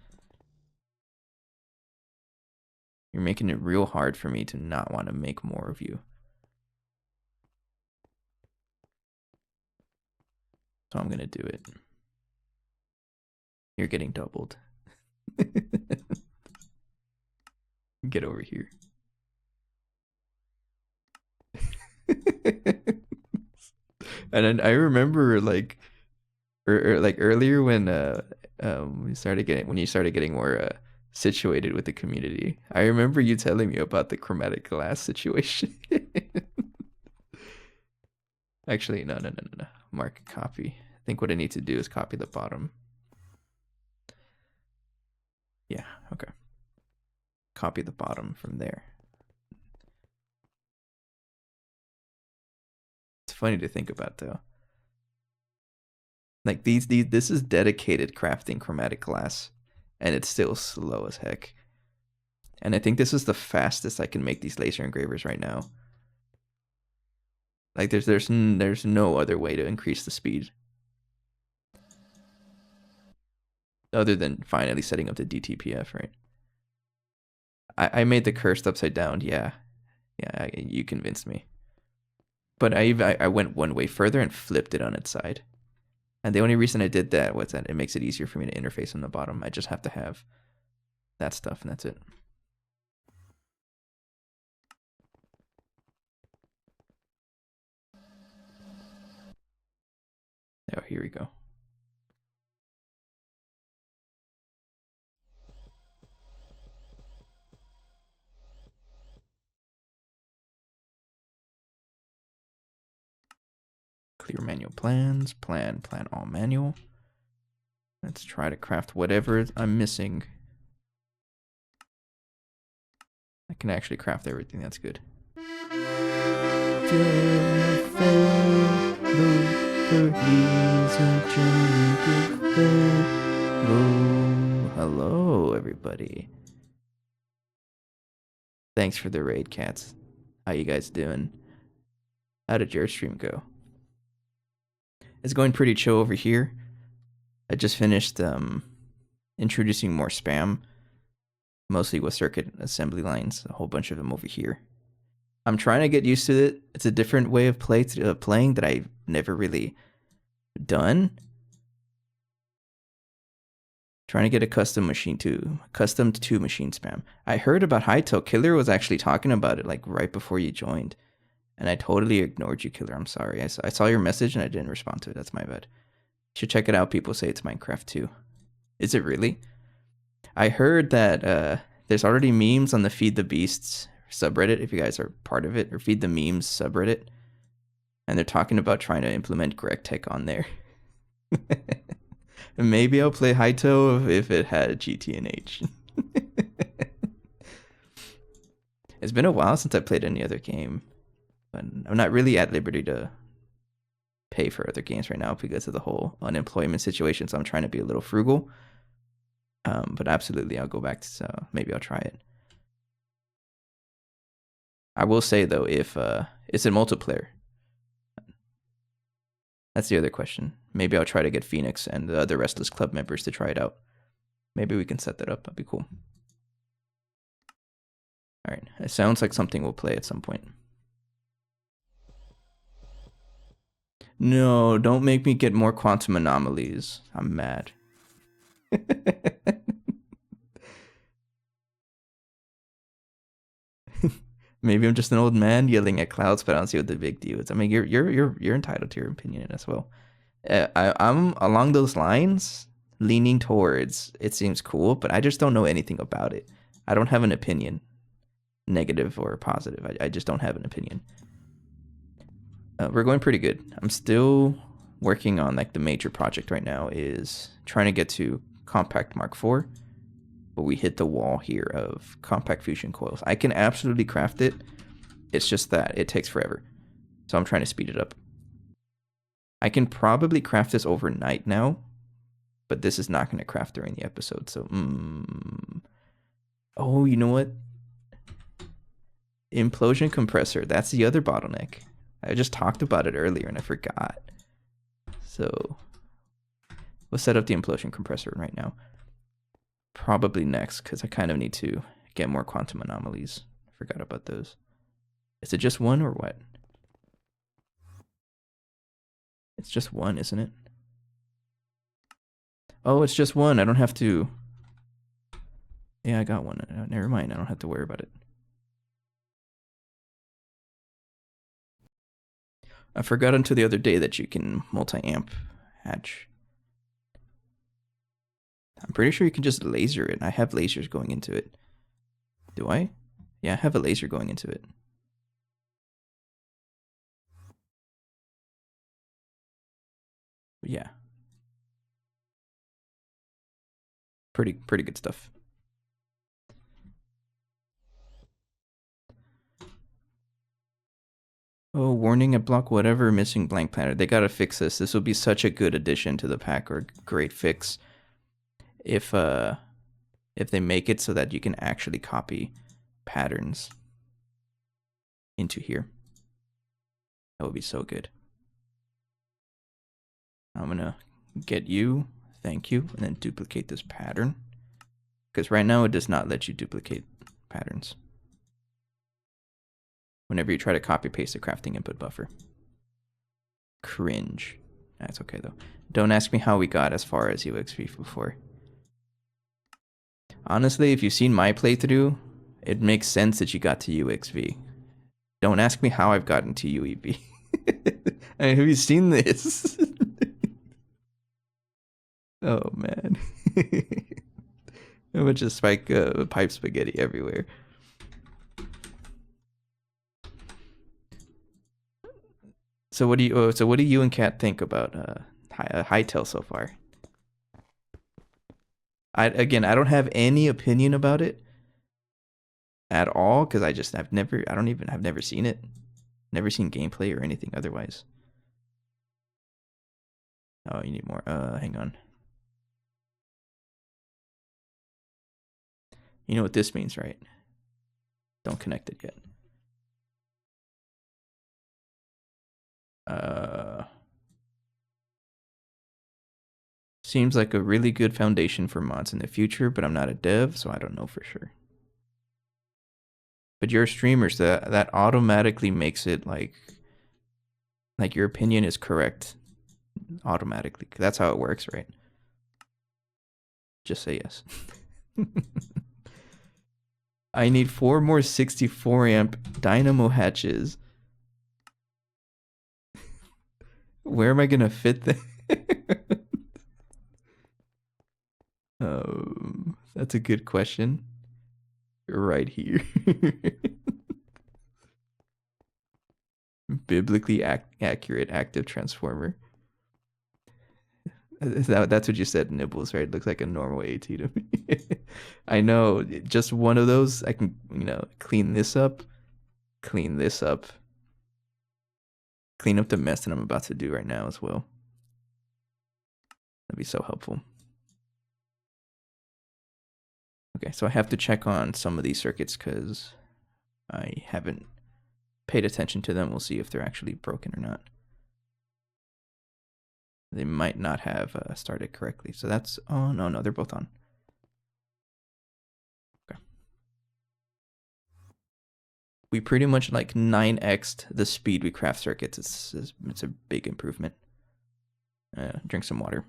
You're making it real hard for me to not want to make more of you. So I'm going to do it. You're getting doubled. Get over here. And then I remember like earlier when you started getting more situated with the community. I remember you telling me about the chromatic glass situation. Actually, no. Mark copy. I think what I need to do is copy the bottom. Yeah, okay. Copy the bottom from there. It's funny to think about though. Like this is dedicated crafting chromatic glass, and it's still slow as heck. And I think this is the fastest I can make these laser engravers right now. Like there's no other way to increase the speed. Other than finally setting up the DTPF, right? I made the cursed upside down, yeah. Yeah, you convinced me. But I went one way further and flipped it on its side. And the only reason I did that was that it makes it easier for me to interface on the bottom. I just have to have that stuff, and that's it. Oh, here we go. Clear manual plans, plan all manual. Let's try to craft whatever I'm missing. I can actually craft everything, that's good. Hello, everybody. Thanks for the raid, cats. How you guys doing? How did your stream go? It's going pretty chill over here. I just finished introducing more spam, mostly with circuit assembly lines, a whole bunch of them over here. I'm trying to get used to it. It's a different way of playing that I've never really done. Trying to get a custom to machine spam. I heard about Hyto. Killer was actually talking about it like right before you joined. And I totally ignored you, Killer. I'm sorry. I saw your message and I didn't respond to it. That's my bad. You should check it out. People say it's Minecraft too. Is it really? I heard that there's already memes on the Feed the Beasts subreddit, if you guys are part of it, or Feed the Memes subreddit. And they're talking about trying to implement Gregtech on there. Maybe I'll play Hyto if it had GTNH. It's been a while since I played any other game. But I'm not really at liberty to pay for other games right now because of the whole unemployment situation. So I'm trying to be a little frugal. But absolutely, I'll go back to, so maybe I'll try it. I will say though, if it's in multiplayer, that's the other question. Maybe I'll try to get Phoenix and the other Restless Club members to try it out. Maybe we can set that up. That'd be cool. All right, it sounds like something we'll play at some point. No, don't make me get more quantum anomalies. I'm mad. Maybe I'm just an old man yelling at clouds, but I don't see what the big deal is. I mean, you're entitled to your opinion as well. I'm along those lines, leaning towards it seems cool, but I just don't know anything about it. I don't have an opinion, negative or positive. I just don't have an opinion. We're going pretty good. I'm still working on like the major project right now is trying to get to Compact Mark IV, but we hit the wall here of Compact Fusion Coils. I can absolutely craft it. It's just that it takes forever. So I'm trying to speed it up. I can probably craft this overnight now, but this is not going to craft during the episode. So, oh, you know what? Implosion compressor. That's the other bottleneck. I just talked about it earlier and I forgot. So let's set up the implosion compressor right now. Probably next, because I kind of need to get more quantum anomalies. I forgot about those. Is it just one or what? It's just one, isn't it? Oh, it's just one. I don't have to... Yeah, I got one. Never mind. I don't have to worry about it. I forgot until the other day that you can multi-amp hatch. I'm pretty sure you can just laser it. I have lasers going into it. Do I? Yeah, I have a laser going into it. But yeah. Pretty good stuff. Oh, warning at block whatever, missing blank planet. They gotta fix this. This will be such a good addition to the pack, or great fix if they make it so that you can actually copy patterns into here. That would be so good. I'm gonna get you, thank you, and then duplicate this pattern. Because right now it does not let you duplicate patterns whenever you try to copy paste a crafting input buffer. Cringe. That's okay though. Don't ask me how we got as far as UXV before. Honestly, if you've seen my playthrough, it makes sense that you got to UXV. Don't ask me how I've gotten to UEB. I mean, have you seen this? Oh man. A bunch of spike pipe spaghetti everywhere. So what do you and Kat think about Hightail so far? I don't have any opinion about it at all because I've never seen it. Never seen gameplay or anything otherwise. Oh, you need more. Hang on. You know what this means, right? Don't connect it yet. Seems like a really good foundation for mods in the future, but I'm not a dev, so I don't know for sure. But you're a streamer, so that automatically makes it like your opinion is correct automatically. That's how it works, right? Just say yes. I need 4 more 64 amp dynamo hatches. Where am I gonna fit that? That's a good question. Right here. Biblically accurate active transformer. That's what you said, Nibbles, right? It looks like a normal AT to me. I know, just one of those, I can, clean this up, clean up the mess that I'm about to do right now as well. That'd be so helpful. Okay, so I have to check on some of these circuits because I haven't paid attention to them. We'll see if they're actually broken or not. They might not have started correctly. So that's on. Oh, no, they're both on. Okay. We pretty much like 9x'd the speed we craft circuits. It's a big improvement. Drink some water.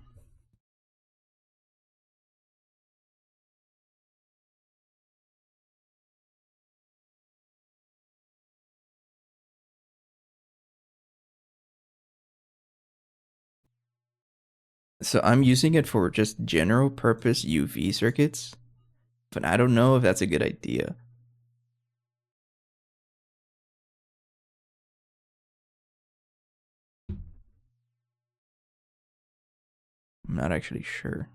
So I'm using it for just general purpose UV circuits. but I don't know if that's a good idea. I'm not actually sure.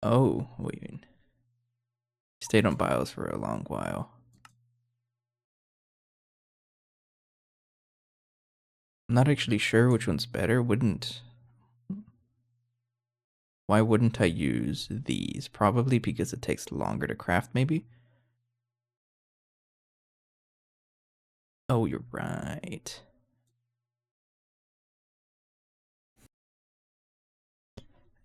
Oh, wait. Stayed on BIOS for a long while. I'm not actually sure which one's better. Why wouldn't I use these? Probably because it takes longer to craft, maybe? Oh, you're right.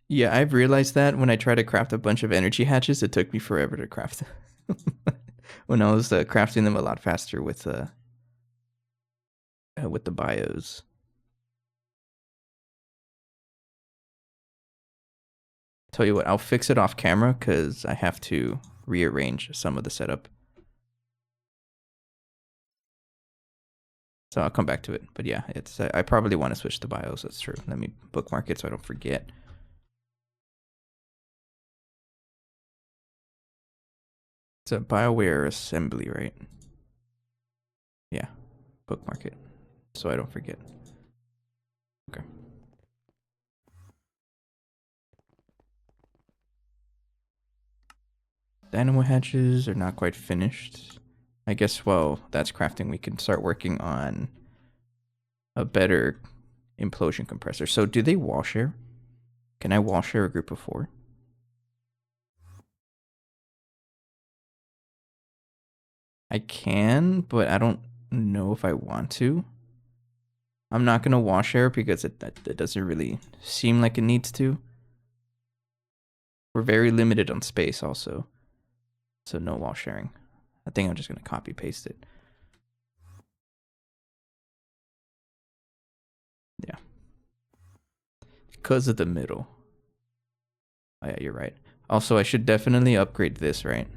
Yeah, I've realized that when I try to craft a bunch of energy hatches, it took me forever to craft. When I was crafting them a lot faster with the bios. Tell you what, I'll fix it off camera because I have to rearrange some of the setup. So I'll come back to it. But yeah, it's I probably want to switch to BIOS. That's true. Let me bookmark it so I don't forget. It's a BioWare assembly, right? Yeah, bookmark it so I don't forget. Okay. Dynamo hatches are not quite finished. I guess while that's crafting, we can start working on a better implosion compressor. So do they wall share? Can I wall share a group of 4? I can, but I don't know if I want to. I'm not going to wall share because it doesn't really seem like it needs to. We're very limited on space also. So no wall sharing. I think I'm just going to copy paste it. Yeah. Because of the middle. Oh yeah, you're right. Also, I should definitely upgrade this, right?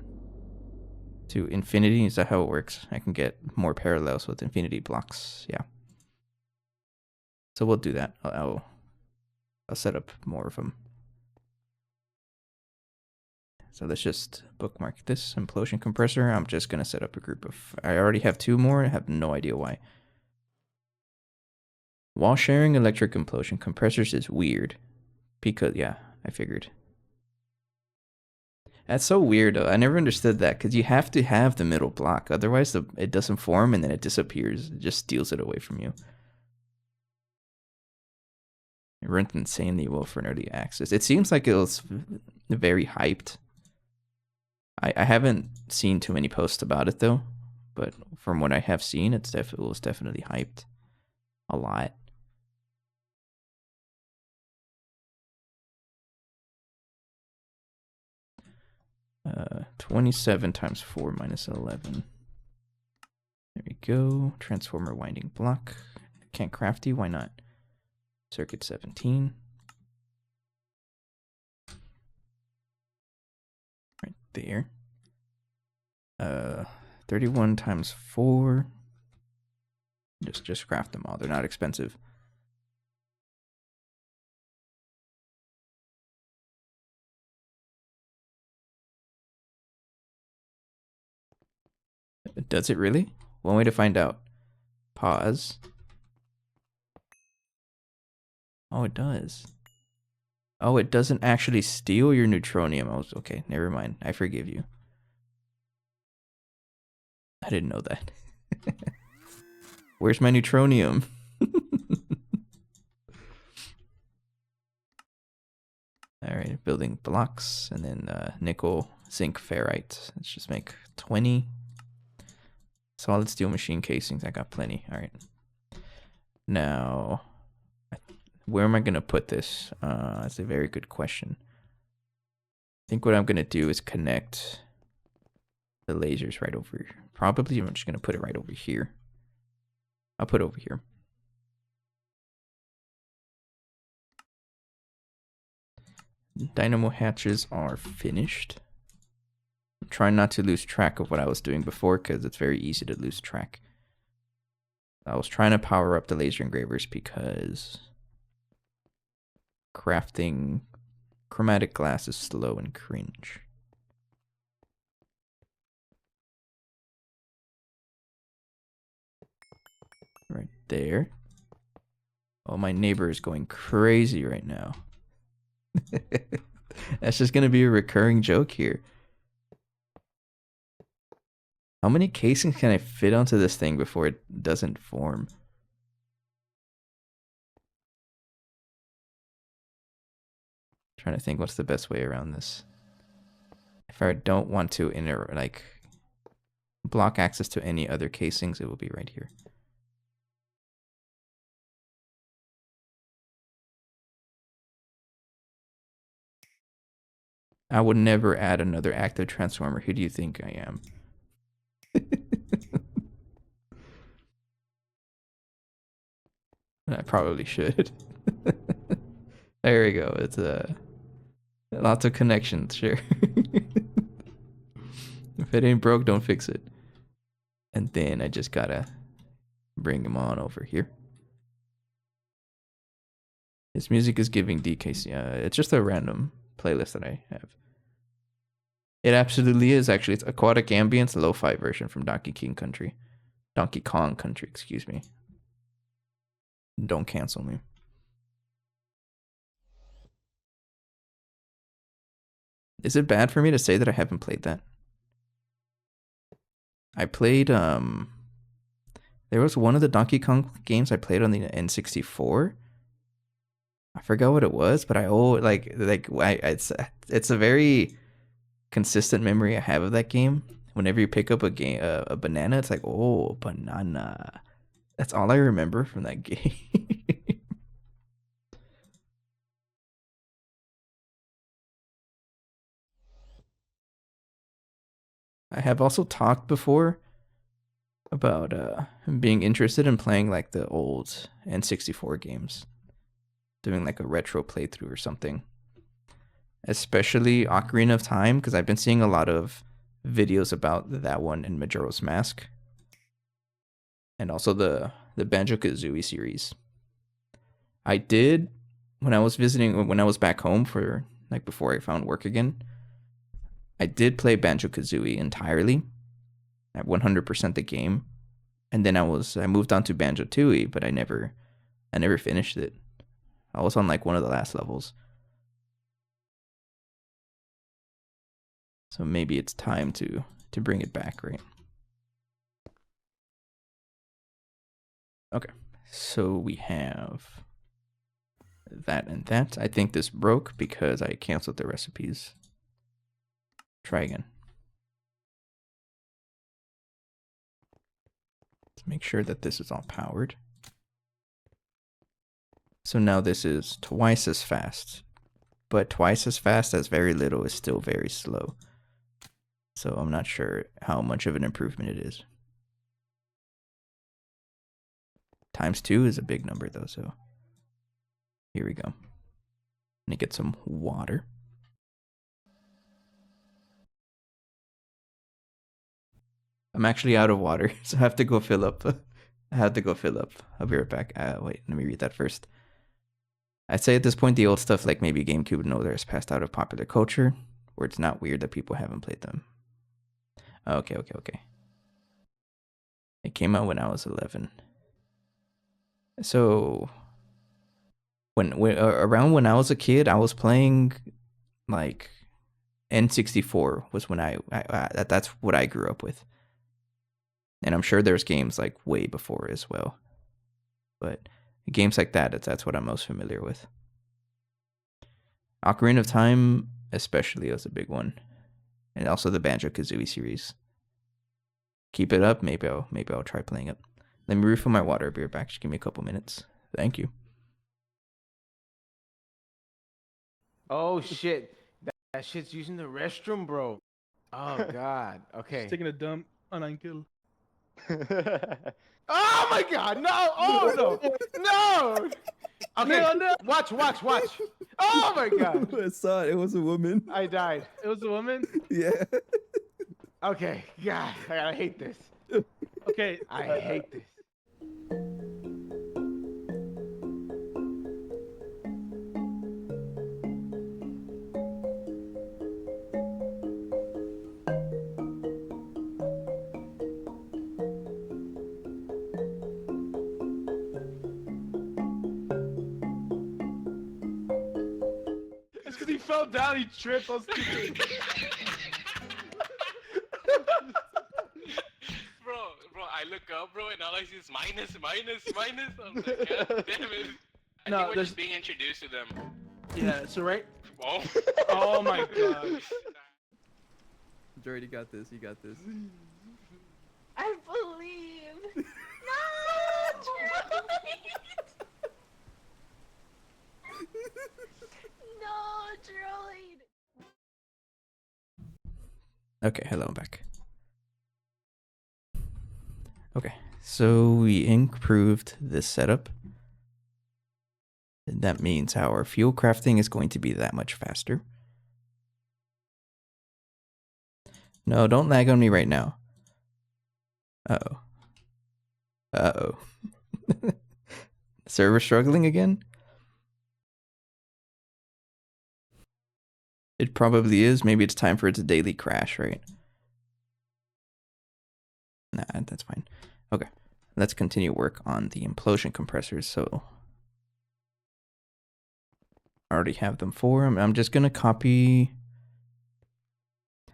To infinity. Is that how it works? I can get more parallels with infinity blocks. Yeah. So we'll do that. I'll set up more of them. So let's just bookmark this implosion compressor. I'm just going to set up a group of... I already have 2 more. I have no idea why. Wall sharing electric implosion compressors is weird. Because, yeah, I figured. That's so weird, though. I never understood that, because you have to have the middle block. Otherwise, it doesn't form, and then it disappears. It just steals it away from you. It runs insanely well for an early access. It seems like it was very hyped. I haven't seen too many posts about it, though. But from what I have seen, it was definitely hyped a lot. Uh, 27 times 4 minus 11. There we go. Transformer winding block. Can't crafty, why not? Circuit 17. Right there. 31 times 4. Just craft them all. They're not expensive. Does it really? One way to find out. Pause. Oh, it does. Oh, it doesn't actually steal your neutronium. Oh, okay, never mind. I forgive you. I didn't know that. Where's my neutronium? All right, building blocks, and then nickel, zinc, ferrite. Let's just make 20. Solid steel machine casings. I got plenty. All right. Now, where am I going to put this? That's a very good question. I think what I'm going to do is connect the lasers right over here. Probably I'm just going to put it right over here. I'll put it over here. Dynamo hatches are finished. I'm trying not to lose track of what I was doing before because it's very easy to lose track. I was trying to power up the laser engravers because crafting Chromatic glass is slow and cringe. Right there. Oh, my neighbor is going crazy right now. That's just gonna be a recurring joke here. How many casings can I fit onto this thing before it doesn't form? Trying to think what's the best way around this. If I don't want to block access to any other casings, it will be right here. I would never add another active transformer. Who do you think I am? I probably should. There we go. It's lots of connections, sure. If it ain't broke, don't fix it. And then I just gotta bring him on over here. His music is giving DKC. It's just a random playlist that I have. It absolutely is, actually. It's Aquatic Ambience, lo-fi version from Donkey Kong Country, excuse me. Don't cancel me. Is it bad for me to say that I haven't played that? I played, there was one of the Donkey Kong games I played on the N64. I forgot what it was, but it's a very consistent memory I have of that game. Whenever you pick up a banana, it's like, oh, banana. That's all I remember from that game. I have also talked before about being interested in playing like the old N64 games, doing like a retro playthrough or something. Especially Ocarina of Time, because I've been seeing a lot of videos about that one in Majora's Mask. And also the Banjo-Kazooie series. I did, when I was back home for, like, before I found work again, I did play Banjo-Kazooie entirely. I 100% the game. And then I moved on to Banjo-Tooie, but I never finished it. I was on like one of the last levels. So maybe it's time to bring it back, right? Okay. So we have that and that. I think this broke because I canceled the recipes. Try again. Let's make sure that this is all powered. So now this is twice as fast. But twice as fast as very little is still very slow. So I'm not sure how much of an improvement it is. Times 2 is a big number though, so here we go. Let me get some water. I'm actually out of water, so I have to go fill up. I'll be right back. Wait, let me read that first. I'd say at this point, the old stuff like maybe GameCube and older has passed out of popular culture, where it's not weird that people haven't played them. Okay. It came out when I was 11. So around when I was a kid, I was playing like N64 was when that's what I grew up with. And I'm sure there's games like way before as well. But games like that's what I'm most familiar with. Ocarina of Time especially was a big one. And also the Banjo-Kazooie series. Keep it up, maybe I'll try playing it. Let me refill my water. I'll be right back. Just give me a couple minutes. Thank you. Oh shit. That shit's using the restroom, bro. Oh god. Okay. Just taking a dump on Uncle. Oh my god, no! Oh no! No! Okay, No. watch. Oh my god. I saw it. It was a woman. I died. It was a woman. Yeah. Okay, god, I hate this. Okay. I hate this. Because he fell down, he tripped. I was stupid. Bro, I look up, bro, and all I see is minus. I'm like, God damn it. I No, think we're there's- just being introduced to them. Yeah, so right. Whoa. Oh my god. Jordy, you got this. You got this. I believe. No, droid. No, droid. Okay, hello, I'm back. Okay, so we improved this setup. That means our fuel crafting is going to be that much faster. No, don't lag on me right now. Uh-oh. Uh-oh. Server struggling again? It probably is. Maybe it's time for its daily crash, right? Nah, that's fine. Okay, let's continue work on the implosion compressors. So I already have them for them. I'm just going to copy.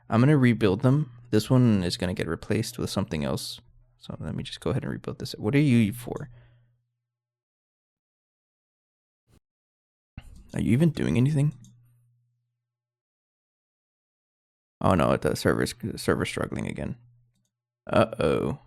I'm going to rebuild them. This one is going to get replaced with something else. So let me just go ahead and rebuild this. What are you for? Are you even doing anything? Oh no, the server's struggling again. Uh-oh.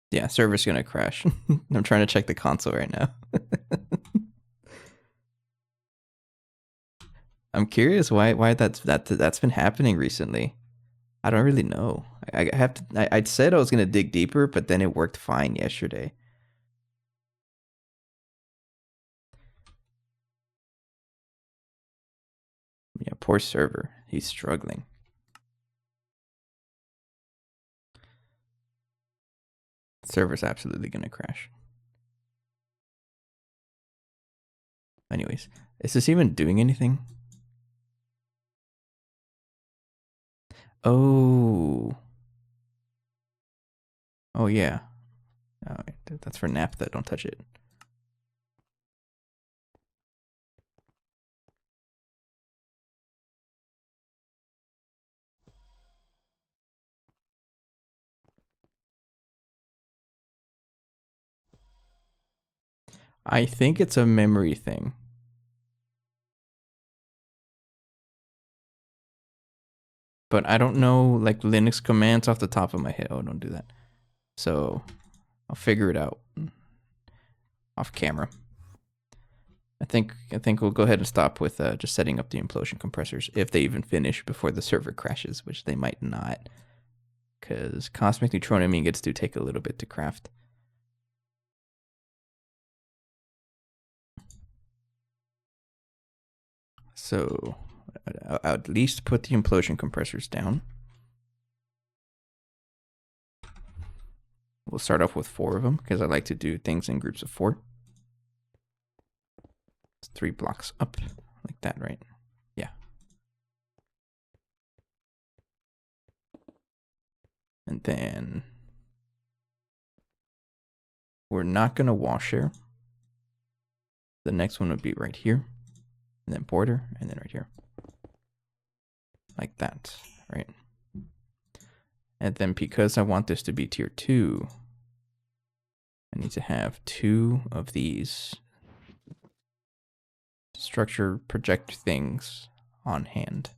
Yeah, server's gonna crash. I'm trying to check the console right now. I'm curious why that's been happening recently. I don't really know. I have to. I'd said I was gonna dig deeper, but then it worked fine yesterday. Yeah, poor server. He's struggling. Server's absolutely gonna crash. Anyways, is this even doing anything? Oh. Oh yeah. Oh, that's for naphtha. Don't touch it. I think it's a memory thing. But I don't know like Linux commands off the top of my head. Oh, don't do that. So I'll figure it out off camera. I think we'll go ahead and stop with just setting up the implosion compressors if they even finish before the server crashes, which they might not, because cosmic neutronium ingots do take a little bit to craft. So I'll at least put the implosion compressors down. We'll start off with 4 of them because I like to do things in groups of 4. It's 3 blocks up like that, right? Yeah. And then we're not going to wash here. The next one would be right here, and then border, and then right here. Like that, right? And then because I want this to be tier 2, I need to have 2 of these structure project things on hand.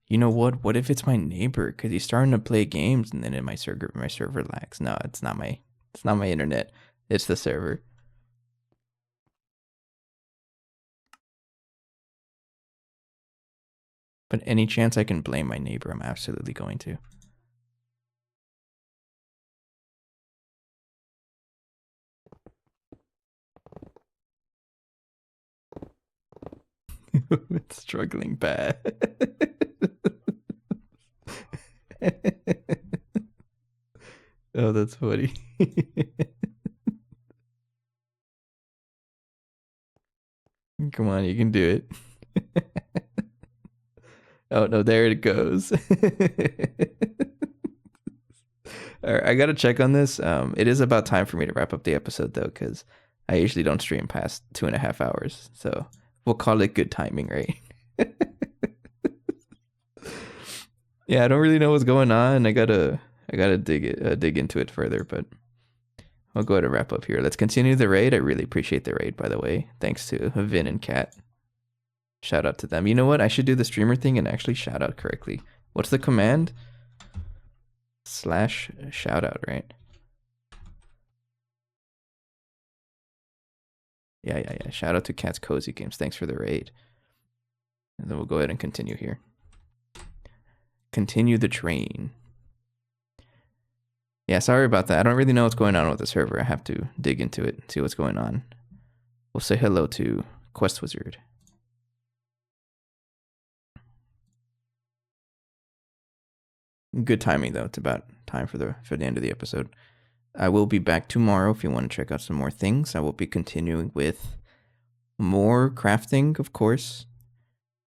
You know what? What if it's my neighbor? Because he's starting to play games and then in my server lags. No, it's not my internet. It's the server. But any chance I can blame my neighbor, I'm absolutely going to. It's struggling bad. Oh, that's funny. Come on, you can do it. Oh no, there it goes. All right, I gotta check on this. It is about time for me to wrap up the episode though, because I usually don't stream past 2.5 hours. So we'll call it good timing, right? Yeah, I don't really know what's going on. I gotta dig into it further, but I'll go ahead and wrap up here. Let's continue the raid. I really appreciate the raid, by the way. Thanks to Vin and Kat. Shout out to them. You know what? I should do the streamer thing and actually shout out correctly. What's the command? / shout out, right? Yeah. Shout out to Cat's Cozy Games. Thanks for the raid. And then we'll go ahead and continue here. Continue the train. Yeah, sorry about that. I don't really know what's going on with the server. I have to dig into it and see what's going on. We'll say hello to Quest Wizard. Good timing though. It's about time for the end of the episode. I will be back tomorrow if you want to check out some more things. I will be continuing with more crafting, of course.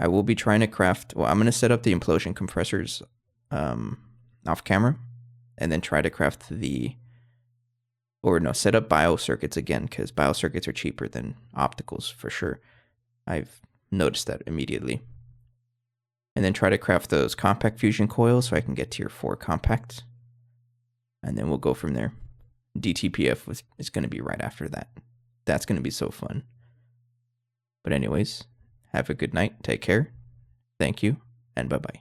I will be trying to craft. Well, I'm going to set up the implosion compressors off camera, and then try to craft set up biocircuits again, because biocircuits are cheaper than opticals for sure. I've noticed that immediately. And then try to craft those compact fusion coils so I can get tier 4 compact. And then we'll go from there. DTPF is going to be right after that. That's going to be so fun. But anyways, have a good night. Take care. Thank you, and bye-bye.